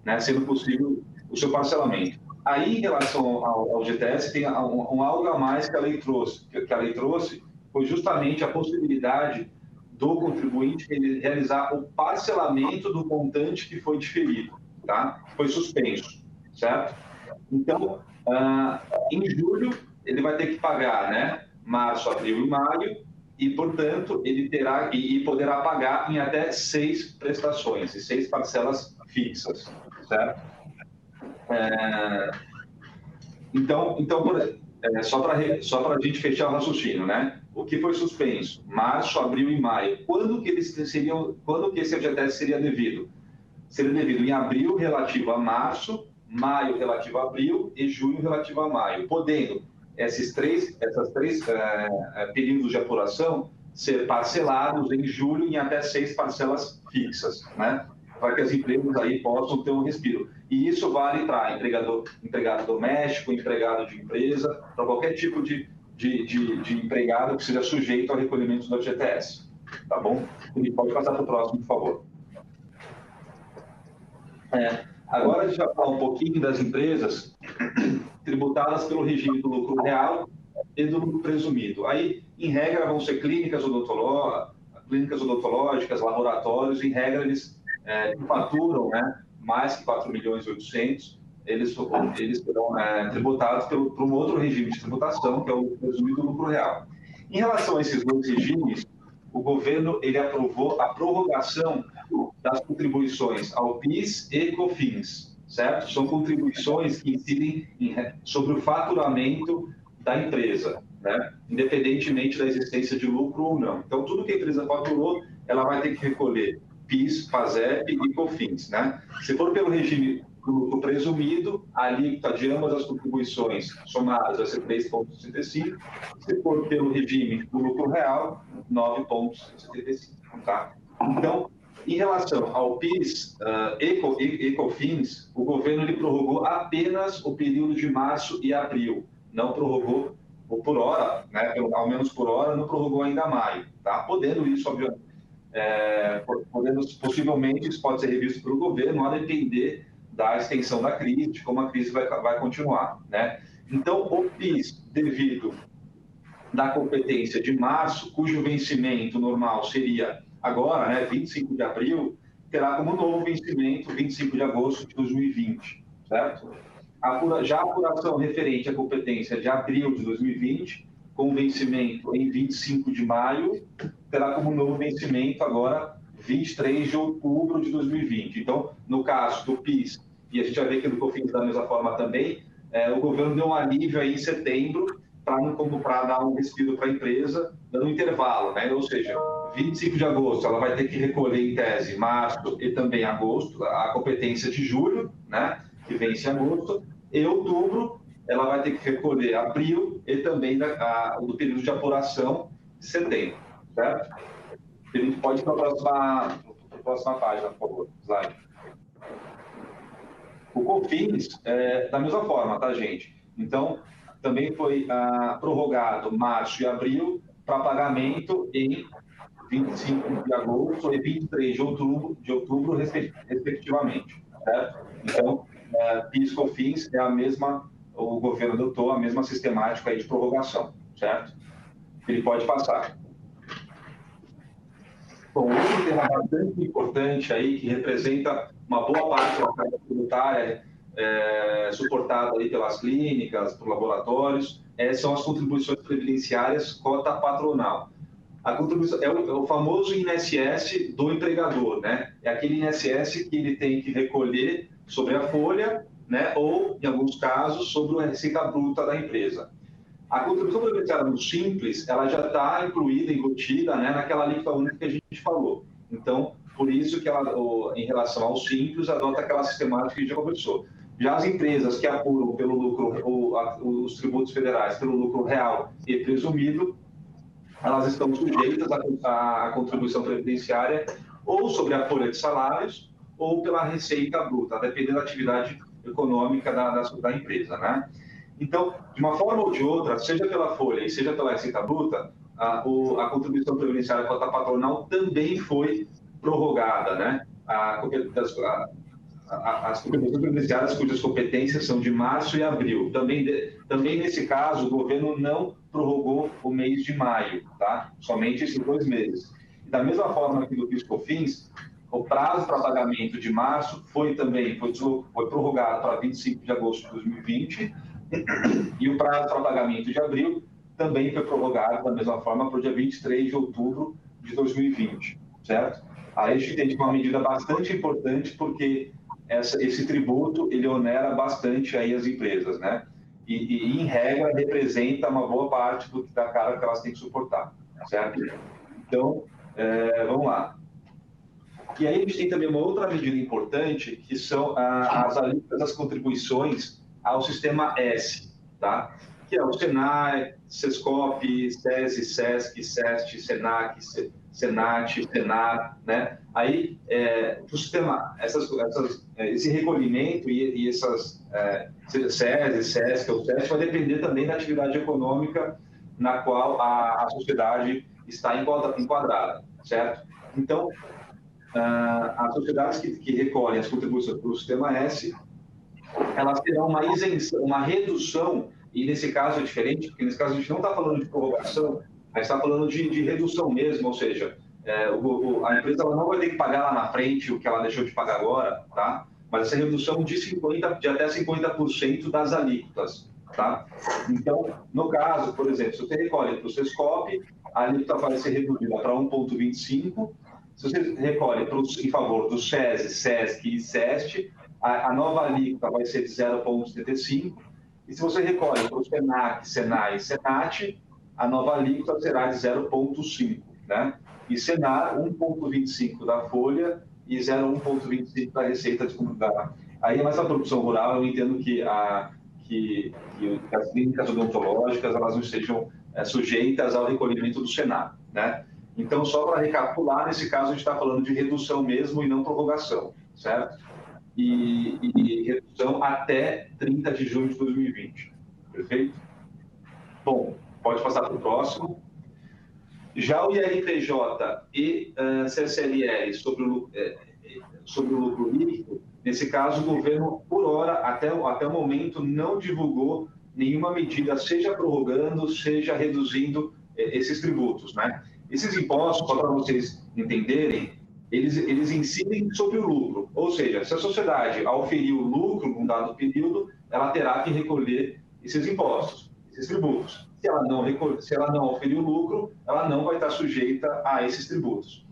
né, sendo possível o seu parcelamento. Aí, em relação ao GTS, tem algo a mais que a lei trouxe. Que a lei trouxe foi justamente a possibilidade do contribuinte realizar o parcelamento do montante que foi diferido, tá? Foi suspenso, certo? Então, em julho, ele vai ter que pagar, né, março, abril e maio, e, portanto, ele terá e poderá pagar em até 6 prestações, e 6 parcelas fixas, certo? Então só para a gente fechar o raciocínio, né? O que foi suspenso? Março, abril e maio. Quando que esse FGTS seria devido? Seria devido em abril relativo a março, maio relativo a abril e junho relativo a maio, podendo essas três períodos de apuração ser parcelados em julho em até 6 parcelas fixas, né? Para que as empresas aí possam ter um respiro. E isso vale para empregado doméstico, empregado de empresa, para qualquer tipo de empregado que seja sujeito ao recolhimento do FGTS. Tá bom? Ele pode passar para o próximo, por favor. Agora a gente vai falar um pouquinho das empresas tributadas pelo regime do lucro real e do lucro presumido. Aí, em regra, vão ser clínicas odontológicas, laboratórios, em regra, eles faturam, né, mais que 4.800.000, eles serão tributados por um outro regime de tributação, que é o presumido lucro real. Em relação a esses dois regimes, o governo ele aprovou a prorrogação das contribuições ao PIS e COFINS, certo? São contribuições que incidem sobre o faturamento da empresa, né? Independentemente da existência de lucro ou não. Então, tudo que a empresa faturou, ela vai ter que recolher PIS, PASEP e COFINS, né? Se for pelo regime do lucro presumido, a alíquota de ambas as contribuições somadas vai ser 3,65. Se for pelo regime do lucro real, 9,75. Tá? Então, em relação ao PIS e COFINS, o governo ele prorrogou apenas o período de março e abril, não prorrogou, ou por hora, né, ao menos por hora, não prorrogou ainda maio. Tá? Podendo isso, obviamente, possivelmente, isso pode ser revisto pelo governo, a depender da extensão da crise, de como a crise vai continuar. Né? Então, o PIS, devido da competência de março, cujo vencimento normal seria agora, né, 25 de abril, terá como novo vencimento 25 de agosto de 2020, certo? Já a apuração referente à competência de abril de 2020, com vencimento em 25 de maio, terá como novo vencimento agora 23 de outubro de 2020. Então, no caso do PIS, e a gente vai ver que no COFINS da mesma forma também, o governo deu um alívio aí em setembro para dar um respiro para a empresa, dando um intervalo, né? Ou seja, 25 de agosto ela vai ter que recolher em tese março e também agosto, a competência de julho, né? Que vence em agosto, e outubro ela vai ter que recolher abril e também do período de apuração de setembro, certo? A gente pode ir para a próxima página, por favor, slide. O COFINS, da mesma forma, tá, gente? Então, também foi prorrogado março e abril para pagamento em 25 de agosto e 23 de outubro respectivamente, certo? Então, PIS e COFINS o governo adotou a mesma sistemática aí de prorrogação, certo? Ele pode passar. Bom, outro tema bastante importante aí, que representa uma boa parte da carga tributária suportada aí pelas clínicas, por laboratórios, são as contribuições previdenciárias cota patronal. A contribuição é o famoso INSS do empregador, né? É aquele INSS que ele tem que recolher sobre a folha, né? Ou, em alguns casos, sobre a receita bruta da empresa. A contribuição previdenciária no Simples, ela já está incluída, embutida, né, naquela alíquota única que a gente falou. Então, por isso que ela, em relação ao Simples, adota aquela sistemática que a gente já conversou. Já as empresas que apuram pelo lucro, os tributos federais pelo lucro real e presumido, elas estão sujeitas à contribuição previdenciária ou sobre a folha de salários ou pela receita bruta, dependendo da atividade econômica da empresa, né? Então, de uma forma ou de outra, seja pela folha e seja pela receita bruta, a contribuição previdenciária cota patronal também foi prorrogada, né? As contribuições previdenciárias cujas competências são de março e abril. Também nesse caso, o governo não prorrogou o mês de maio, tá? Somente esses 2 meses. Da mesma forma que no PIS/COFINS, o prazo para pagamento de março foi prorrogado para 25 de agosto de 2020, E o prazo para pagamento de abril também foi prorrogado da mesma forma para o dia 23 de outubro de 2020, certo? Aí a gente tem uma medida bastante importante, porque esse tributo, ele onera bastante aí as empresas, né? E em regra, representa uma boa parte da carga que elas têm que suportar, certo? Então, vamos lá. E aí a gente tem também uma outra medida importante, que são as alíquotas das contribuições ao sistema S, tá? Que é o Senai, Sescop, SESI, SESC, SEST, SENAC, Senat, Senar, né? Aí, o sistema, esse recolhimento e essas SESI, SESC ou SEST vai depender também da atividade econômica na qual a sociedade está enquadrada, certo? Então, as sociedades que recolhem as contribuições para o sistema S, elas terão uma isenção, uma redução, e nesse caso é diferente, porque nesse caso a gente não está falando de prorrogação, mas está falando de redução mesmo, ou seja, a empresa ela não vai ter que pagar lá na frente o que ela deixou de pagar agora, tá? Mas essa redução de até 50% das alíquotas, tá? Então, no caso, por exemplo, se você recolhe para o Sescop, a alíquota vai ser reduzida para 1,25%. Se você recolhe em favor do SESI, SESC e SEST, a nova alíquota vai ser de 0,75%. E se você recolhe para o SENAC, SENAI e SENAT, a nova alíquota será de 0,5%, né? E Senar, 1,25% da folha e 0,125% da receita de comunidade. Aí é mais a produção rural, eu entendo que as clínicas odontológicas elas não estejam sujeitas ao recolhimento do Senar, né? Então, só para recapitular, nesse caso a gente está falando de redução mesmo e não prorrogação, certo? E redução até 30 de junho de 2020, perfeito? Bom, pode passar para o próximo. Já o IRPJ e CSLL sobre o lucro líquido, nesse caso, o governo, por hora, até o momento, não divulgou nenhuma medida, seja prorrogando, seja reduzindo esses tributos, né? Esses impostos, só para vocês entenderem, eles incidem sobre o lucro, ou seja, se a sociedade auferir o lucro num dado período, ela terá que recolher esses impostos, esses tributos. Se ela não auferir o lucro, ela não vai estar sujeita a esses tributos.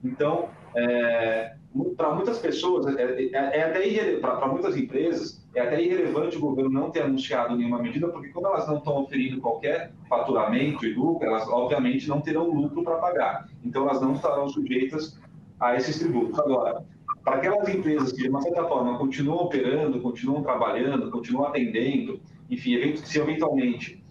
Então, para muitas pessoas, para muitas empresas, é até irrelevante o governo não ter anunciado nenhuma medida, porque como elas não estão oferindo qualquer faturamento e lucro, elas obviamente não terão lucro para pagar. Então, elas não estarão sujeitas a esses tributos. Agora, para aquelas empresas que, de uma certa forma, continuam operando, continuam trabalhando, continuam atendendo, enfim, se eventualmente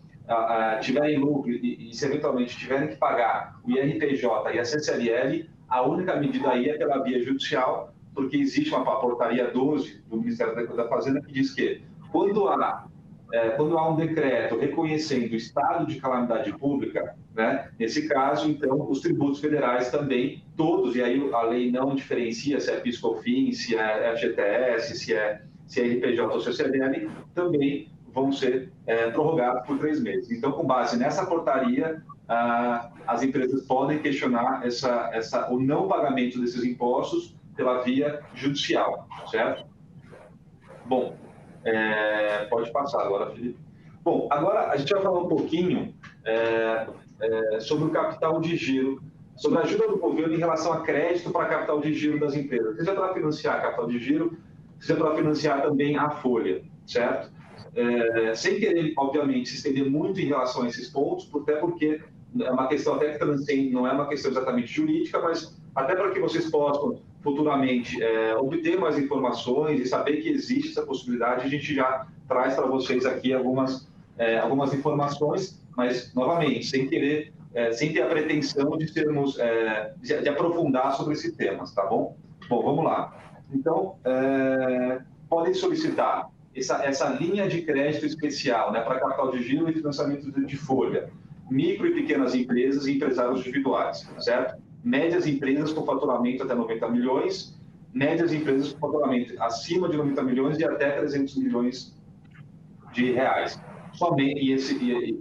tiverem lucro e se eventualmente tiverem que pagar o IRPJ e a CCLL, a única medida aí é pela via judicial, porque existe uma portaria 12 do Ministério da Fazenda que diz que quando há um decreto reconhecendo o estado de calamidade pública, né, nesse caso, então, os tributos federais também, todos, e aí a lei não diferencia se é PIS/COFINS, se é FGTS, se é IRPJ ou CCLL, também vão ser prorrogados por 3 meses. Então, com base nessa portaria, as empresas podem questionar o não pagamento desses impostos pela via judicial, certo? Bom, pode passar agora, Felipe. Bom, agora a gente vai falar um pouquinho sobre o capital de giro, sobre a ajuda do governo em relação a crédito para capital de giro das empresas, seja para financiar capital de giro, seja para financiar também a folha, certo? Sem querer, obviamente, se estender muito em relação a esses pontos, até porque é uma questão até que transcende, não é uma questão exatamente jurídica, mas até para que vocês possam futuramente obter mais informações e saber que existe essa possibilidade, a gente já traz para vocês aqui algumas informações, mas, novamente, sem querer, sem ter a pretensão de termos, de aprofundar sobre esses temas, tá bom? Bom, vamos lá. Então, podem solicitar essa linha de crédito especial, né, para capital de giro e financiamento de folha, micro e pequenas empresas e empresários individuais, certo? Médias empresas com faturamento até 90 milhões, médias empresas com faturamento acima de 90 milhões e até 300 milhões de reais.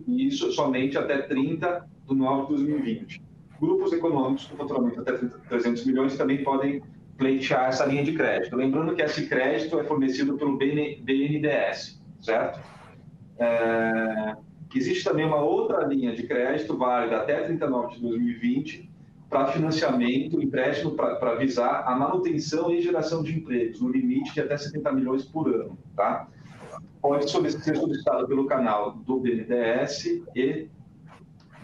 Isso somente até 30 de novembro de 2020. Grupos econômicos com faturamento até 300 milhões também podem pleitear essa linha de crédito. Lembrando que esse crédito é fornecido pelo BNDES, certo? Existe também uma outra linha de crédito válida até 30 de novembro de 2020 para financiamento, empréstimo para visar a manutenção e geração de empregos, no limite de até 70 milhões por ano. Tá? Pode ser solicitado pelo canal do BNDES e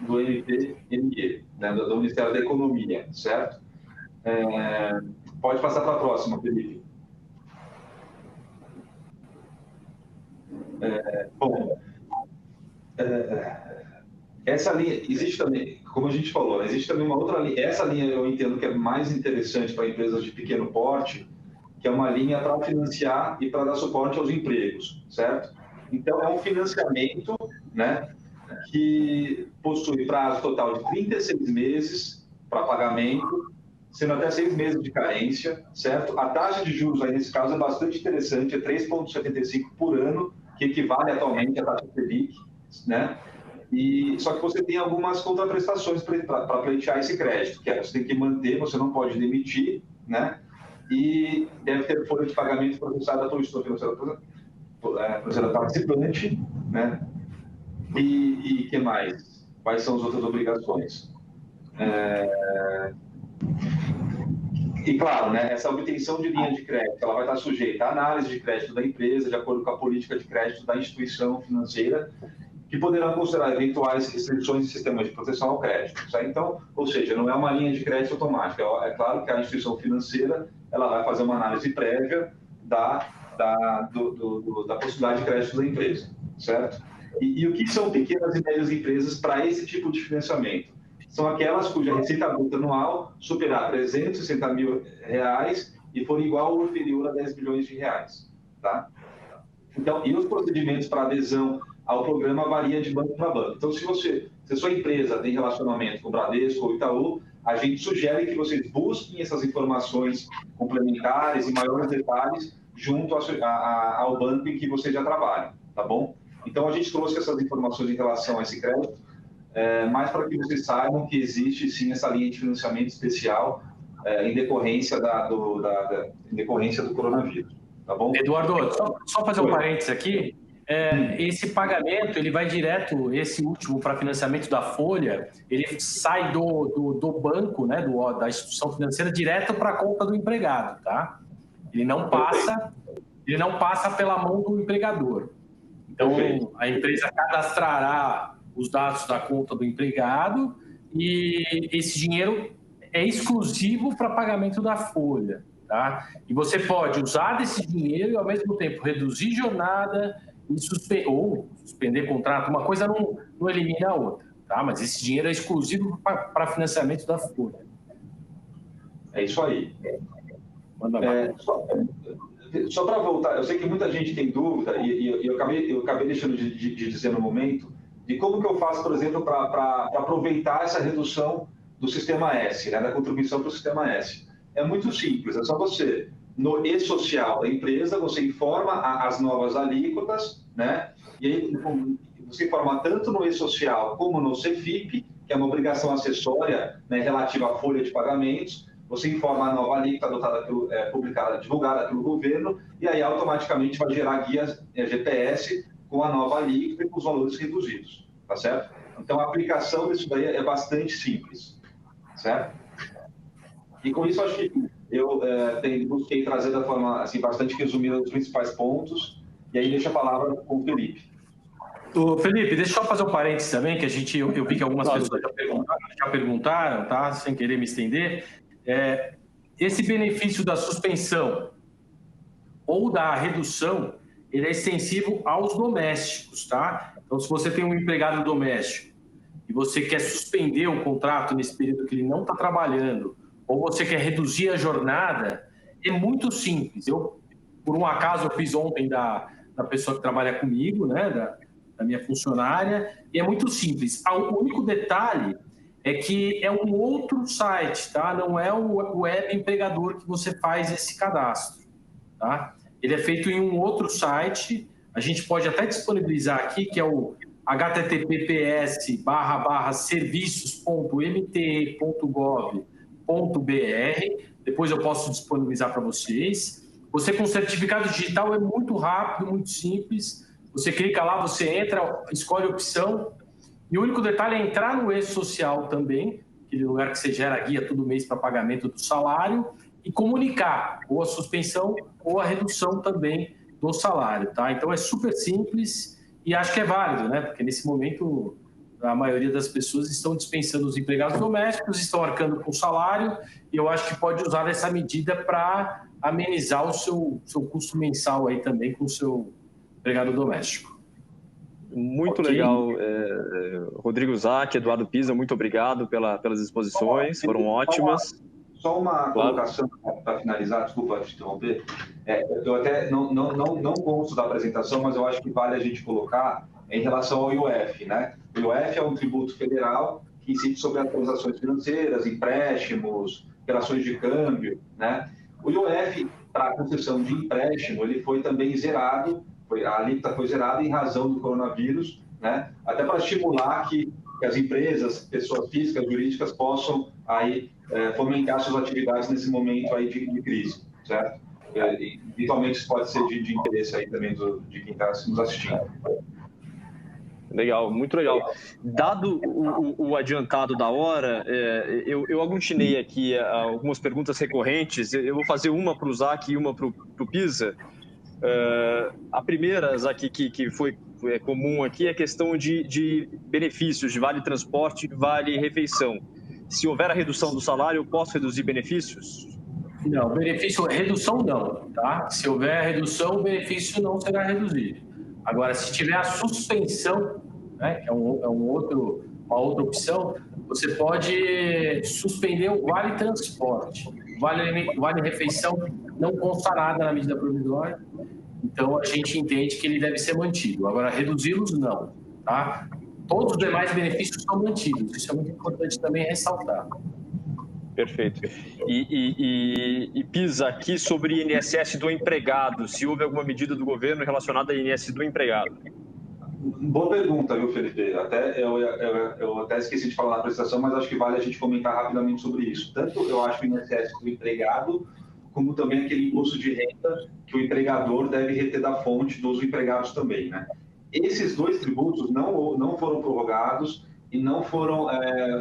do MPME, né, do Ministério da Economia, certo? Pode passar para a próxima, Felipe. Essa linha, existe também, como a gente falou, existe também uma outra linha. Essa linha eu entendo que é mais interessante para empresas de pequeno porte, que é uma linha para financiar e para dar suporte aos empregos, certo? Então, é um financiamento, né, que possui prazo total de 36 meses para pagamento, sendo até 6 meses de carência, certo? A taxa de juros aí, nesse caso, é bastante interessante, é 3,75 por ano, que equivale atualmente à taxa Selic, né? Só que você tem algumas contraprestações para pleitear esse crédito, que é você tem que manter, você não pode demitir, né? E deve ter folha de pagamento processada pelo gestor financeiro participante, né? E que mais? Quais são as outras obrigações? E, claro, né, essa obtenção de linha de crédito ela vai estar sujeita à análise de crédito da empresa, de acordo com a política de crédito da instituição financeira, que poderão considerar eventuais restrições de sistemas de proteção ao crédito. Certo? Então, ou seja, não é uma linha de crédito automática. É claro que a instituição financeira ela vai fazer uma análise prévia da possibilidade de crédito da empresa, certo? E o que são pequenas e médias empresas para esse tipo de financiamento? São aquelas cuja receita bruta anual superar R$360 mil e for igual ou inferior a 10 bilhões de reais. Tá? Então, e os procedimentos para adesão ao programa varia de banco para banco. Então, se a sua empresa tem relacionamento com o Bradesco ou Itaú, a gente sugere que vocês busquem essas informações complementares e maiores detalhes junto ao banco em que vocês já trabalham, tá bom? Então, a gente trouxe essas informações em relação a esse crédito, mais para que vocês saibam que existe, sim, essa linha de financiamento especial em decorrência do coronavírus, tá bom? Eduardo, só fazer um parênteses aqui. Esse pagamento, ele vai direto, esse último para financiamento da folha, ele sai do banco, né, da instituição financeira, direto para a conta do empregado, tá? Ele não passa pela mão do empregador. Então, a empresa cadastrará os dados da conta do empregado e esse dinheiro é exclusivo para pagamento da folha, tá? E você pode usar desse dinheiro e, ao mesmo tempo, reduzir jornada e suspender contrato. Uma coisa não elimina a outra, tá? Mas esse dinheiro é exclusivo para financiamento da folha. É isso aí. Só para voltar, eu sei que muita gente tem dúvida e eu acabei deixando de dizer no momento de como que eu faço, por exemplo, para aproveitar essa redução do Sistema S, né, da contribuição para o Sistema S. É muito simples, é só você, no e-social da empresa, você informa as novas alíquotas, né, e aí você informa tanto no e-social como no CFIP, que é uma obrigação acessória, né, relativa à folha de pagamentos. Você informa a nova alíquota adotada publicada, divulgada pelo governo, e aí automaticamente vai gerar guias GPS com a nova alíquota e com os valores reduzidos, tá certo? Então, a aplicação disso daí é bastante simples, certo? E com isso, acho que eu busquei trazer da forma assim, bastante resumida os principais pontos, e aí deixo a palavra com o Felipe. Felipe, deixa eu só fazer um parênteses também, que eu vi que algumas pessoas já perguntaram, tá? Sem querer me estender. Esse benefício da suspensão ou da redução, ele é extensivo aos domésticos, tá? Então, se você tem um empregado doméstico e você quer suspender o contrato nesse período que ele não está trabalhando, ou você quer reduzir a jornada, é muito simples. Por um acaso, eu fiz ontem da pessoa que trabalha comigo, né? Da minha funcionária, e é muito simples. O único detalhe é que é um outro site, tá? Não é o web empregador que você faz esse cadastro, tá? Ele é feito em um outro site, a gente pode até disponibilizar aqui, que é o https://serviços.mte.gov.br, depois eu posso disponibilizar para vocês. Você com certificado digital é muito rápido, muito simples, Você clica lá, você entra, escolhe a opção, e o único detalhe é entrar no e-social também, aquele lugar que você gera guia todo mês para pagamento do salário, e comunicar ou a suspensão ou a redução também do salário, tá? Então é super simples e acho que é válido, né? Porque nesse momento a maioria das pessoas estão dispensando os empregados domésticos, estão arcando com o salário, e eu acho que pode usar essa medida para amenizar o seu custo mensal aí também com o seu empregado doméstico. Muito legal, Rodrigo Zac, Eduardo Pisa, muito obrigado pelas exposições, foram ótimas. Só uma colocação para finalizar, desculpa te interromper. Eu até não gosto da apresentação, mas eu acho que vale a gente colocar em relação ao IOF, né? O IOF é um tributo federal que incide sobre as transações financeiras, empréstimos, operações de câmbio, né? O IOF, para a concessão de empréstimo, ele foi também zerado, a alíquota foi zerada em razão do coronavírus, né? Até para estimular que as empresas, pessoas físicas, jurídicas, possam aí fomentar suas atividades nesse momento aí de crise, certo? Eventualmente isso pode ser de interesse aí também de quem está nos assistindo. Legal, muito legal. Dado o adiantado da hora, eu aglutinei aqui algumas perguntas recorrentes. Eu vou fazer uma para o Zac e uma para o Pisa. A primeira, Zac, que foi comum aqui, é a questão de benefícios, de vale transporte e vale refeição. Se houver a redução do salário, eu posso reduzir benefícios? Não, redução não, tá? Se houver redução, o benefício não será reduzido. Agora, se tiver a suspensão, né, que é uma outra opção, você pode suspender o vale transporte. Vale refeição não consta nada na medida provisória, então a gente entende que ele deve ser mantido. Agora, reduzi-los não, tá? Todos os demais benefícios são mantidos, isso é muito importante também ressaltar. Perfeito. E Pisa, aqui sobre INSS do empregado, se houve alguma medida do governo relacionada a INSS do empregado? Boa pergunta, viu, Felipe? Eu até esqueci de falar na apresentação, mas acho que vale a gente comentar rapidamente sobre isso. Tanto eu acho o INSS do empregado, como também aquele imposto de renda que o empregador deve reter da fonte dos empregados também, né? Esses dois tributos não foram prorrogados e não foram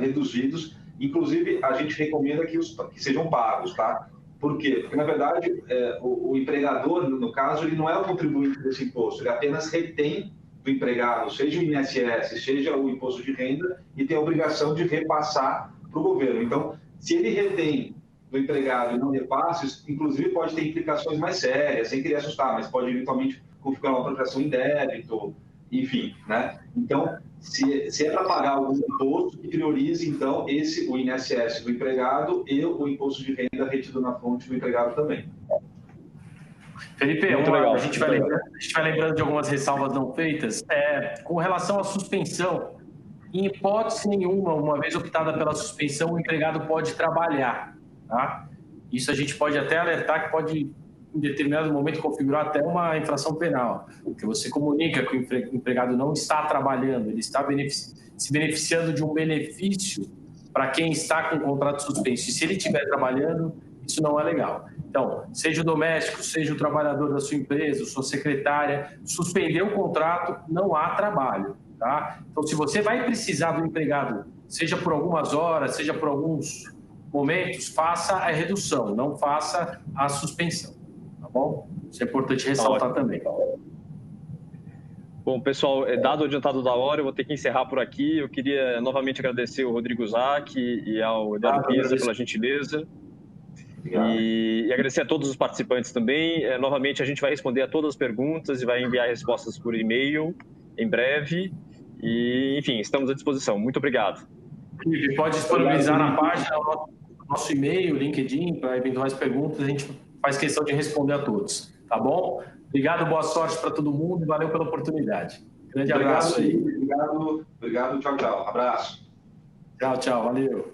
reduzidos. Inclusive, a gente recomenda que sejam pagos, tá? Por quê? Porque, na verdade, o empregador, no caso, ele não é o contribuinte desse imposto, ele apenas retém do empregado, seja o INSS, seja o imposto de renda, e tem a obrigação de repassar para o governo. Então, se ele retém do empregado e não repassa, isso, inclusive, pode ter implicações mais sérias, sem querer assustar, mas pode eventualmente configurar uma apropriação em débito, enfim, né? Então, se é para pagar algum imposto, que priorize, então, o INSS do empregado e o imposto de renda retido na fonte do empregado também. Felipe, a gente vai lembrando de algumas ressalvas não feitas. Com relação à suspensão, em hipótese nenhuma, uma vez optada pela suspensão, o empregado pode trabalhar, tá? Isso a gente pode até alertar que pode, em determinado momento, configurar até uma infração penal, porque você comunica que o empregado não está trabalhando, ele está se beneficiando de um benefício para quem está com o contrato suspenso. E se ele estiver trabalhando, isso não é legal. Então, seja o doméstico, seja o trabalhador da sua empresa, sua secretária, suspender o contrato, não há trabalho, tá? Então, se você vai precisar do empregado, seja por algumas horas, seja por alguns momentos, faça a redução, não faça a suspensão, tá bom? Isso é importante ressaltar também. Bom, pessoal, dado o adiantado da hora, eu vou ter que encerrar por aqui. Eu queria novamente agradecer ao Rodrigo Zac e ao Eduardo Pisa pela gentileza. E agradecer a todos os participantes também. Novamente, a gente vai responder a todas as perguntas e vai enviar respostas por e-mail em breve. E, enfim, estamos à disposição. Muito obrigado. E pode disponibilizar na página nosso e-mail, LinkedIn, para eventuais perguntas. A gente faz questão de responder a todos. Tá bom? Obrigado, boa sorte para todo mundo e valeu pela oportunidade. Grande abraço aí. Obrigado. Tchau, tchau. Abraço. Tchau, valeu.